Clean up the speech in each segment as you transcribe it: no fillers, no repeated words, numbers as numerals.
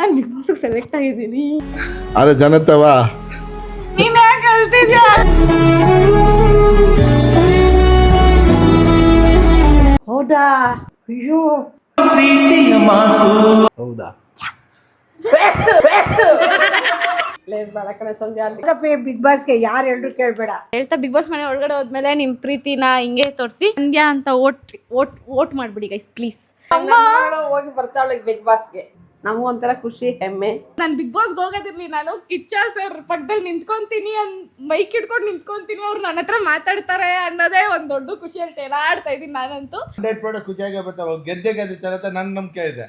ನಾನು big boss select ಆಗಿದ್ದೀನಿ. ಅರೆ ಜನತವಾ ನೀನ್ ಯಾಕೆ ಕಳ್ತಿದ್ಯಾ? ಹೌದಾ? ಅಯ್ಯೋ ಹೌದಾ? ಬಿಗ್ ಬಾಸ್ಗೆ ಯಾರು ಎಲ್ರು ಕೇಳ್ಬೇಡ. ಹೇಳ್ತಾ ಬಿಗ್ ಬಾಸ್ ಮನೆ ಒಳಗಡೆ ಹೋದ್ಮೇಲೆ ನಿಮ್ ಪ್ರೀತಿನ ಹಿಂಗೆ ತೋರಿಸಿ ಸಂಧ್ಯಾ ಅಂತ ಓಟ್ ಮಾಡ್ಬಿಡಿ ಗೈಸ್ ಪ್ಲೀಸ್. ಹೋಗಿ ಬರ್ತಾವಳೆ ಬಿಗ್ ಬಾಸ್ಗೆ, ನಮಗೂ ಒಂಥರ ಖುಷಿ ಹೆಮ್ಮೆ. ನಾನು ಬಿಗ್ ಬಾಸ್ಗೆ ಹೋಗೋದಿರ್ಲಿ, ನಾನು ಕಿಚ್ಚ ಸರ್ ಪಕ್ಕದಲ್ಲಿ ನಿಂತ್ಕೊಂತೀನಿ, ಮೈಕ್ ಹಿಡ್ಕೊಂಡು ನಿಂತ್ಕೊಂತೀನಿ, ಅವ್ರು ನನ್ನ ಹತ್ರ ಮಾತಾಡ್ತಾರೆ ಅನ್ನೋದೇ ಒಂದ್ ದೊಡ್ಡ ಖುಷಿಯಲ್ಲಿ ಆಡ್ತಾ ಇದೀನಿ ನಾನಂತೂ. ಖುಷಿಯಾಗಿ ಬರ್ತಾವ, ಗೆದ್ದೆ ಗೆದ್ದೆ ನನ್ನ ನಂಬಿಕೆ ಇದೆ.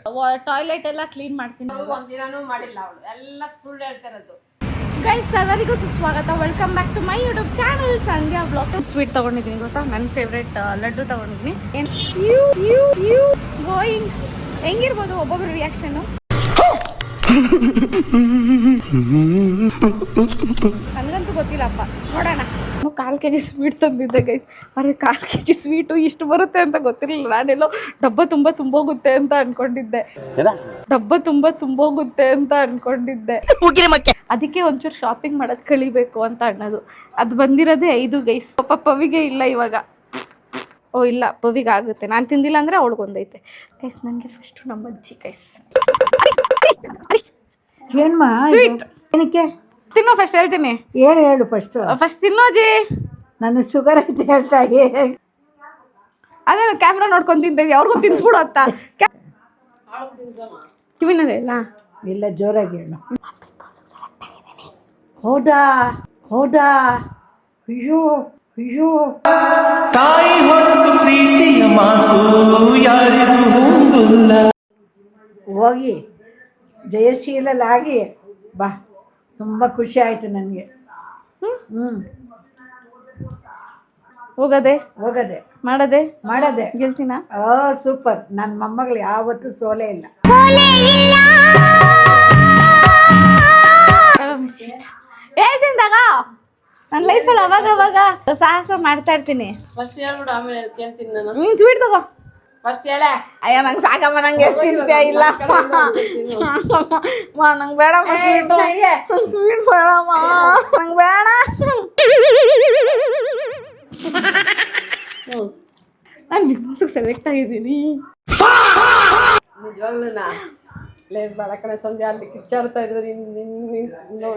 ಟಾಯ್ಲೆಟ್ ಎಲ್ಲ ಕ್ಲೀನ್ ಮಾಡ್ತೀನಿ. ಒಂದಿನಾನು ಮಾಡಿಲ್ಲ ಅವಳು, ಎಲ್ಲ ಸುಳ್ಳು ಹೇಳ್ತಾರದು. ಗೈಸ್ ಎಲ್ಲರಿಗೂ ಸುಸ್ವಾಗತ, welcome back to my YouTube channel Sandhya blogs. Sweet ತಗೊಂಡಿದ್ದೀನಿ ಗೊತ್ತಾ, ನನ್ನ ಫೇವ್ರೆಟ್ ಲಡ್ಡು ತಗೊಂಡಿದ್ದೀನಿ. ಗೋಯಿಂಗ್ ಹೆಂಗಿರ್ಬೋದು ಒಬ್ಬೊಬ್ರು ರಿಯಾಕ್ಷನ್ ನನಗಂತೂ ಗೊತ್ತಿಲ್ಲಪ್ಪ, ನೋಡೋಣ. ನಾನು 1/4 kg ಸ್ವೀಟ್ ತಂದಿದ್ದೆ ಗೈಸ್. ಅರೆ 1/4 kg ಸ್ವೀಟು ಇಷ್ಟು ಬರುತ್ತೆ ಅಂತ ಗೊತ್ತಿರಲಿಲ್ಲ. ನಾನೆಲ್ಲೋ ಡಬ್ಬ ತುಂಬ ತುಂಬೋಗುತ್ತೆ ಅಂತ ಅನ್ಕೊಂಡಿದ್ದೆ. ಅದಕ್ಕೆ ಒಂಚೂರು ಶಾಪಿಂಗ್ ಮಾಡೋದು ಕಳಿಬೇಕು ಅಂತ ಅನ್ನೋದು. ಅದು ಬಂದಿರೋದೇ 5 ಗೈಸ್. ಪಾಪ ಪವಿಗೆ ಇಲ್ಲ ಇವಾಗ. ಓ ಇಲ್ಲ, ಪವಿಗೆ ಆಗುತ್ತೆ. ನಾನು ತಿಂದಿಲ್ಲ ಅಂದರೆ ಅವಳಿಗೊಂದೈತೆ ಗೈಸ್. ನನಗೆ ಫಸ್ಟು ನಮ್ಮ ಅಜ್ಜಿ ಗೈಸ್. ಏನ್ಮಾ ಸ್ವೀಟ್ ಏನಕ್ಕೆ ತಿನ್ನೋ ಫಸ್ಟ್ ಹೇಳ್ತೀನಿ. ಹೇಳು ಫಸ್ಟ್ ತಿನ್ನೋ ಅಜ್ಜಿ. ನನ್ನ ಶುಗರ್ ಐತೆ ಹೇಳ್ತಾಯಿ. ಅದೇ ಕ್ಯಾಮ್ರಾ ನೋಡ್ಕೊಂಡು ತಿಂತಿದ್ದೆ, ಅವ್ರಿಗೂ ತಿನ್ಸ್ಬಿಡು ಅಂತ. ಕಿವಿನಲ್ಲಿ ಇಲ್ಲ ಇಲ್ಲ, ಜೋರಾಗಿ ಹೇಳು. ಹೌದಾ? ಅಯ್ಯೋ ತಾಯಿ ಹೊತ್ತು ಪ್ರೀತಿಯ ಮಾತು ಯಾರಿಗೂ ಹೊಂದಿಲ್ಲ. ಹೋಗಿ ಜಯಶೀಲಾಗಿ ಬಾ, ತುಂಬ ಖುಷಿ ಆಯಿತು ನನಗೆ. ಹೋಗದೆ ಮಾಡದೆ ಗೆಲ್ತೀನ. ಸೂಪರ್. ನನ್ನ ಮೊಮ್ಮಗಳು ಯಾವತ್ತೂ ಸೋಲೇ ಇಲ್ಲ. ಹೇಳ್ತಿಂದಾಗ ನನ್ನ ಲೈಫಲ್ಲಿ ಅವಾಗ ಸಾಹಸ ಮಾಡ್ತಾ ಇರ್ತೀನಿ. ಫಸ್ಟ್ ಹೇಳ್ಬಿಡು, ಆಮೇಲೆ ಕೇಳ್ತೀನಿ ನಾನು. ನೀನು ಸ್ವೀಟ್ ತಗೋ ಫಸ್ಟ್ ಹೇಳ. ಅಯ್ಯ ನಂಗೆ ಸಾಕಮ್ಮ, ನಂಗೆ ಎಷ್ಟು ತಿಂತೀಯ? ಇಲ್ಲ ನಂಗೆ ಬೇಡಮ್ಮ ಸ್ವೀಟ್ ಬೇಡಮ್ಮ, ನಂಗೆ ಬೇಡ. ನಾನು ಬಿಗ್ ಬಾಸ್ಗೆ ಸೆಲೆಕ್ಟ್ ಆಗಿದ್ದೀನಿ. ನಿಜವಾಗ್ಲೂನಾ? ಬೇಡ ಕಣೆ ಸಂಧ್ಯಾ, ಅಲ್ಲಿ ಕಿರ್ಚಾಡ್ತಾ ಇದ್ರೆ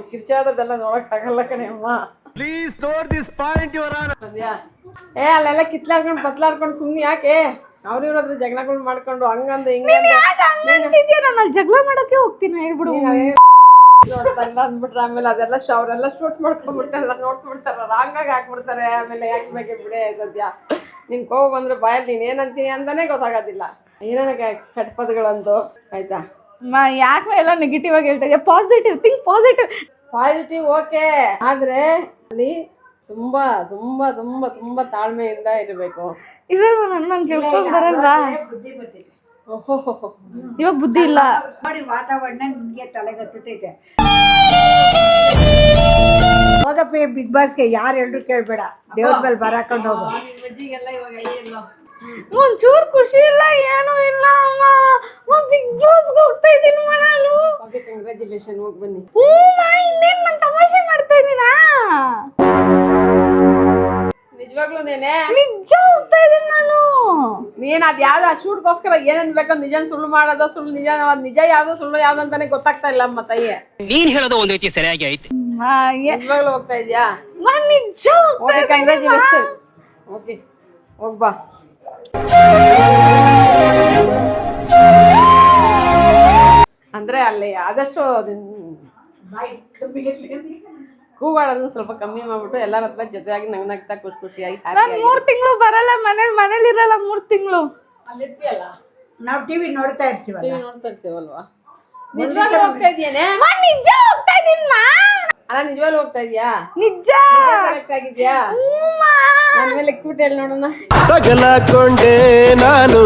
ಕಿರ್ಚಾಡೋದೆಲ್ಲ ನೋಡಕ್ಕಾಗಲ್ಲ ಕಣೆ ಅಮ್ಮ. Please note this point your honour. Sandhya ಅಲ್ಲೆಲ್ಲ ಕಿತ್ಲಾಡ್ಕೊಂಡು ಬತ್ಲಾಡ್ಕೊಂಡು ಸುಮ್ಮನೆ ಯಾಕೆ ಅವ್ರಿವ್ರದ್ರ ಜಗಳಗಳು ಮಾಡ್ಕೊಂಡು ಹಂಗಂದ ನಾನು ಜಗಳ ಮಾಡೋಕೆ ಹೋಗ್ತೀನಿ ಹೇಳ್ಬಿಡು. ಎಲ್ಲ ಅಂದ್ಬಿಟ್ರೆ ಆಮೇಲೆ ಅದೆಲ್ಲ ಅವರೆಲ್ಲ ಶೂಟ್ ಮಾಡ್ಕೊಂಡ್ಬಿಟ್ಟೆಲ್ಲ ನೋಡ್ಸ್ಬಿಡ್ತಾರ, ರಾಂಗಾಗಿ ಹಾಕ್ಬಿಡ್ತಾರೆ. ಆಮೇಲೆ ಯಾಕೆ ಬೇಕೆ ಬಿಡೆ ಸದ್ಯ. ನಿನ್ ಕೋಪ ಬಂದ್ರೆ ಬಾಯಲ್ಲಿ ನೀನ್ ಏನಂತೀನಿ ಅಂತಾನೆ ಗೊತ್ತಾಗೋದಿಲ್ಲ. ಏನೇನ ಕೆಟ್ಟ ಪದಗಳಂದು ಆಯ್ತಾ. ಯಾಕೆ ಎಲ್ಲ ನೆಗೆಟಿವ್ ಆಗಿ ಹೇಳ್ತಾ ಇದೆಯಾ? Positive think, positive okay. ಆದ್ರೆ ಅಲ್ಲಿ ತುಂಬಾ ತುಂಬಾ ತುಂಬಾ ತುಂಬಾ ತಾಳ್ಮೆಯಿಂದ ಇರಬೇಕು. ನಾನು ಕೇಳ್ಕೊಂಡು ಬರಲ್ವಾ? ಬುದ್ಧಿ ಬರ್ತಿದೆ. ಓಹೋ, ಇವಾಗ ಬುದ್ಧಿ ಇಲ್ಲ ನೋಡಿ, ವಾತಾವರಣ ನಿಮಗೆ ತಲೆಗತ್ತೈತೆ. ಹೋಗಪ್ಪ ಬಿಗ್ ಬಾಸ್ಗೆ ಯಾರು ಎಲ್ರು ಕೇಳ್ಬೇಡ, ದೇವ್ರ ಮೇಲೆ ಬರಾಕೊಂಡು ಹೋಗು. ಅಜ್ಜಿಗೆಲ್ಲ ಇವಾಗ ಐದಿಲ್ಲ, ಒಂಚೂರು ಖುಷಿ ಇಲ್ಲ, ಏನೂ ಇಲ್ಲ ಅಮ್ಮ. ಬಿಗ್ ಬಾಸ್ಗೆ ಹೋಗ್ತಾ ಇದ್ದೀನಿ ನಾನು. ಕಂಗ್ರ್ಯಾಚುಲೇಷನ್, ಹೋಗಿ ಬನ್ನಿ. ಇನ್ನೇನು ನಾನು ತಮಾಷೆ ಮಾಡ್ತಾ ಇದ್ದೀನಾ? ನಿಜವಾಗ್ಲೂ ನಿಜ ಹೋಗ್ತಾ ಇದ್ದೀನಿ ನಾನು. ನೀನ್ ಅದ್ ಯಾವ್ದು ಆ ಶೂಟ್ಗೋಸ್ಕರ ಏನೇನ್ ಬೇಕಂತ ನಿಜ ಸುಳ್ಳು ಮಾಡೋದು, ಸುಳ್ಳು ನಿಜ, ನಿಜ ಯಾವ್ದು ಸುಳ್ಳು ಯಾವ್ದು ಅಂತಾನೆ ಗೊತ್ತಾಗ್ತಾ ಇಲ್ಲ ಅಮ್ಮ ತಾಯಿ. ನೀನ್ ಹೇಳೋದು ಒಂದ್ ರೀತಿ ಸರಿಯಾಗಿ ಐತೆ. ನಿಜವಾಗ್ಲೂ ಹೋಗ್ತಾ ಇದ್ಯಾ? ನಿಜ ಓಕೆ, ಕಂಗ್ರ್ಯಾಚುಲೇಷನ್. ಓಕೆ, ಹೋಗ್ಬಾ. ಅಂದ್ರೆ ಅಲ್ಲಿ ಆದಷ್ಟು ಕೂಗಾಡೋದನ್ನ ಸ್ವಲ್ಪ ಕಮ್ಮಿ ಮಾಡ್ಬಿಟ್ಟು ಎಲ್ಲರ ಹತ್ರ ಜೊತೆಯಾಗಿ ನಗ್ನಗ್ತಾ ಖುಷಿಯಾಗಿ. ನಾನು 3 ತಿಂಗಳು ಬರಲ್ಲ, ಮನೇಲಿ ಇರಲ್ಲ 3 ತಿಂಗಳು. ಅಲ್ಲಿರ್ತೀಯಲ್ಲ, ನಾವು ಟಿವಿ ನೋಡ್ತಾ ಇರ್ತೀವಲ್ಲ. ನೋಡ್ತಾ ಇರ್ತೀವಲ್ವಾ? ನಿಜವಾಗ್ಲೂ ಹೋಗ್ತಾ ಇದೀಯೇನೆ? ನಿಜ ಹೋಗ್ತಾ ಇದೀನಿ. ಅಲ್ಲ, ನಿಜವಾಗ್ಲೂ ಹೋಗ್ತಾ ಇದೀಯಾ? ನಿಜ ಸೆಲೆಕ್ಟ್ ಆಗಿದ್ಯಾ? ನನ್ನ ಮೇಲೆ ಇಟ್ಬಿಟ್ಟು ಹೇಳಿ ನೋಡೋಣ. ತಗಲಾಕೊಂಡೆ ನಾನು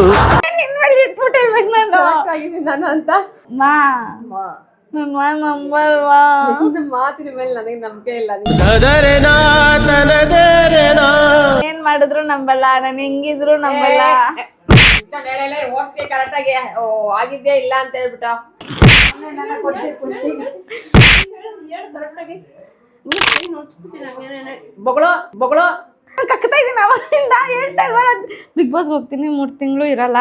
ಇಟ್ಬಿಟ್ಟು ಹೇಳ್ಬೇಕು ನಾನು ಸೆಲೆಕ್ಟ್ ಆಗಿದ್ದೀನಿ ನಾನು ಅಂತ. ನಿನ್ನ ಮಾತಿನ ಮೇಲೆ ನನಗೆ ನಂಬಿಕೆ ಇಲ್ಲ. ಏನ್ ಮಾಡಿದ್ರು ನಂಬಲ್ಲ, ನಾನು ಹೆಂಗಿದ್ರು ನಂಬಲ್ಲ. ಹೋಗ್ತೀಯ ಕರೆಕ್ಟ್ ಆಗಿ? ಆಗಿದ್ಯಾ ಇಲ್ಲ ಅಂತ ಹೇಳ್ಬಿಟ್ಟು ಬೊಗಳೋ ಬೊಗಳೋ ಕಕ್ತಾ ಇದೀನಿ ಅವಾಗಿಂದ ಹೇಳ್ತಾ ಇಲ್ವಾ ಬಿಗ್ ಬಾಸ್ಗೆ ಹೋಗ್ತೀನಿ 3 ತಿಂಗಳು ಇರಲ್ಲ.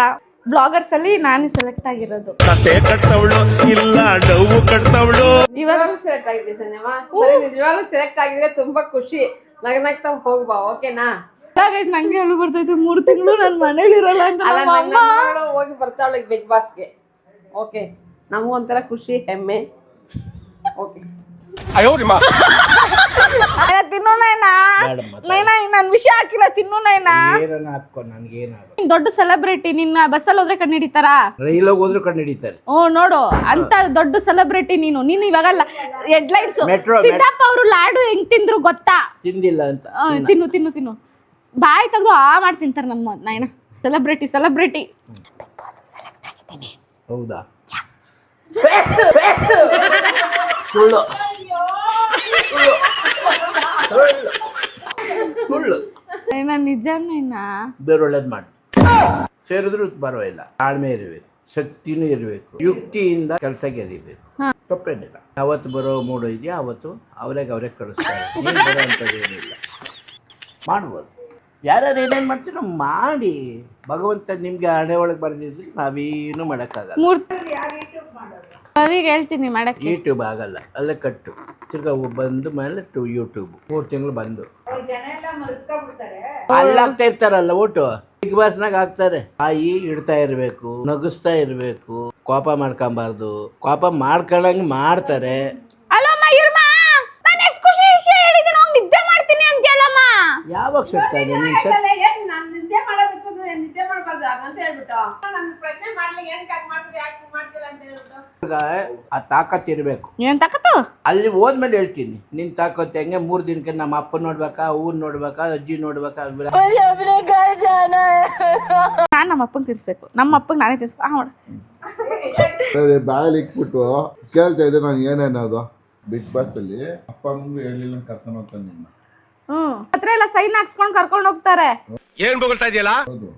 ಬ್ಲಾಗರ್ಸ್ ಅಲ್ಲಿ ನಾನೇ ಸೆಲೆಕ್ಟ್ ಆಗಿರೋದು. ಕತೆ ಕಟ್ಟವಳು ಇಲ್ಲ ಡೌ ಕಟ್ಟವಳು. ಇವಾಗ ಸೆಲೆಕ್ಟ್ ಆಗಿದೆ ಸನ್ಯಮ್ಮ. ಸರಿ ನಿಜವಾಗ್ಲೂ ಸೆಲೆಕ್ಟ್ ಆಗಿದ್ರೆ ತುಂಬಾ ಖುಷಿ. ನಗ್ನಗ್ತಾ ಹೋಗ್ಬಾ, ಓಕೆನಾ? ನಂಗೆ ಅಳು ಬರ್ತೈತೆ 3 ತಿಂಗಳು ನನ್ ಮನೇಲಿ ಇರಲ್ಲ ಅಂತ. ಅಲ್ಲ, ನಮ್ಮ ನನ್ನ ಅಮ್ಮ ಮಗಳು ಹೋಗಿ ಬರ್ತಾವಳಿಗೆ ಬಿಗ್ ಬಾಸ್ಗೆ. ಓಕೆ, ನಮಗೂ ಒಂಥರ ಖುಷಿ, ಹೆಮ್ಮೆ. ಓಕೆ, ತಿನ್ನು ನೈನಾ ನೈನಾ ನನ್ ವಿಷಯ ಹಾಕಿಲ್ಲ ತಿನ್ನು ನೈನಾ. ಏನನ್ನ ಹಾಕೋ ನನ್ಗೇನಾಗ ನೀನ್ ದೊಡ್ಡ ಸೆಲೆಬ್ರಿಟಿ, ನಿನ್ನ ಬಸ್ಸಲ್ಲಿ ಹೋದ್ರೆ ಕಣ್ಣು ಹಿಡಿತಾರ? ರೈಲಾಗ ಹೋದ್ರು ಕಂಡು ಹಿಡಿತಾರೆ. ನೋಡು ಅಂತ ದೊಡ್ಡ ಸೆಲೆಬ್ರಿಟಿ ನೀನು ಇವಾಗ ಹೆಡ್ಲೈನ್ಸ್ Metro, ಸಿದ್ದಪ್ಪ ಅವರು ಲಾಡು ಹೆಂಗ್ ತಿಂದ್ರು ಗೊತ್ತಾ? ತಿಂದಿಲ್ಲ ಅಂತ ತಿನ್ನು ತಿನ್ನು ತಿನ್ನು ಬಾಯಿ ತೆಗ್ದು ಮಾಡಿ ತಿಂತಾರೆ ನಮ್ಮ ನಾಯನ. ಸೆಲೆಬ್ರಿಟಿ ಸೆಲೆಕ್ಟ್ ಆಗಿದ್ದೀನಿ. ಹೌದಾ? ಸುಳ್ಳು ಸುಳ್ಳು. ನೈನಾ ನಿಜ ನೈನಾ. ಬೇರೆ ಒಳ್ಳೇದ್ ಮಾಡಿ ಸೇರಿದ್ರು ಪರವಾಗಿಲ್ಲ. ತಾಳ್ಮೆ ಇರಬೇಕು, ಶಕ್ತಿನೂ ಇರಬೇಕು, ಯುಕ್ತಿಯಿಂದ ಕೆಲಸ ಗೆದಿಬೇಕು. ತಪ್ಪೇನಿಲ್ಲ. ಅವತ್ತು ಬರೋ ಮೂಡು ಇದೆಯಾ ಅವತ್ತು ಅವರೇ ಕಳಿಸ್ತಾರೆ. ನೀನು ಬರೋ ಅಂಥದ್ದೇನಿಲ್ಲ, ಮಾಡ್ಬೋದು. ಯಾರ್ಯಾರು ಏನೇನು ಮಾಡ್ತೀರೋ ಮಾಡಿ. ಭಗವಂತ ನಿಮ್ಗೆ ಹಣೆ ಒಳಗೆ ಬರೆದಿದ್ರೆ ನಾವೇನು ಮಾಡೋಕ್ಕಾಗಲ್ಲ. ಕವಿಗೆ ಹೇಳ್ತೀನಿ ಮಾಡಕ್ಕೆ. ಯೂಟ್ಯೂಬ್ ಆಗಲ್ಲ, ಅಲ್ಲೇ ಕಟ್ಟು. ತಿರ್ಗಾ ಬಂದು ಮೇಲೆ ಯೂಟ್ಯೂಬ್ 3 ತಿಂಗಳು ಬಂದು ಅಲ್ಲಿ ಆಗ್ತಾ ಇರ್ತಾರಲ್ಲ ಓಟು. ಬಿಗ್ ಬಾಸ್ನಾಗ ಆಗ್ತಾರೆ. ತಾಯಿ ಇಡ್ತಾ ಇರ್ಬೇಕು, ನಗಿಸ್ತಾ ಇರ್ಬೇಕು, ಕೋಪ ಮಾಡ್ಕೊಂಬಾರ್ದು. ಕೋಪ ಮಾಡ್ಕೊಂಡಂಗೆ ಮಾಡ್ತಾರೆ. ಅಲೋ ಮಯೂರ್ಮ, ನಾನು ಎಷ್ಟು ಖುಷಿ ವಿಷಯ ಹೇಳಿದ್ದೀನಿ, ಹೋಗಿ ನಿದ್ದೆ ಮಾಡ್ತೀನಿ ಅಂತೀಯಲ್ಲಮ್ಮ. ಯಾವಾಗ ಸಿಗ್ತಾನೆ ನೀನು ನಾನು ನಿದ್ದೆ ಮಾಡಬೇಕು ಅಂದ್ರೆ ನಿದ್ದೆ ಮಾಡಬಾರ್ದು ಅಂತ ಹೇಳ್ಬಿಟ್ಟು ನನ್ನ ಪ್ರಶ್ನೆ ಮಾಡ್ಲಿ ಏನ್ ಮಾಡ್ತೀರಿ, ಯಾಕೆ ಮಾಡ್ತೀರಾ ಅಂತ ಹೇಳ್ಬಿಟ್ಟು ಆ ತಾಕತ್ ಇರ್ಬೇಕು. ಏನ್ ತಕತ್ತು? ಅಲ್ಲಿ ಹೋದ್ಮೇಲೆ ಹೇಳ್ತೀನಿ ನಿನ್ ತಾಕತ್ ಹೆಂಗೆ. 3 ದಿನಕ್ಕೆ ನಮ್ಮ ಅಪ್ಪ ನೋಡ್ಬೇಕಾ, ಊರ್ ನೋಡ್ಬೇಕಾ, ಅಜ್ಜಿ ನೋಡ್ಬೇಕಾ. ನಾನ್ ನಮ್ಮ ಅಪ್ಪಂಗೆ ತಿನ್ಸ್ಬೇಕು, ನಮ್ಮ ಅಪ್ಪಂಗೆ ನಾನೇ ತಿನ್ಸ್ಬೇಕು. ಸರಿ ಬಾಯಲ್ಲಿ ಇಕ್ಬಿಟ್ಟು ಕೇಳ್ತಾ ಇದ್ದೆ ನಾನು ಏನೇನೋದು ಬಿಗ್ ಬಾಸ್ ಅಲ್ಲಿ ಅಪ್ಪ ಅಮ್ಮಂಗೂ ಹೇಳಿಲ್ಲ ಕರ್ಕೊಂಡು ಹೋಗ್ತಾನೆ ನಿನ್ನ. ಹತ್ರ ಎಲ್ಲ ಸೈನ್ ಹಾಕ್ಸ್ಕೊಂಡ್ ಕರ್ಕೊಂಡು ಹೋಗ್ತಾರೆ. ಏನ್ ಬೊಗಳ್ತಾ ಇದೆಯಲ್ಲ? ಹೌದು.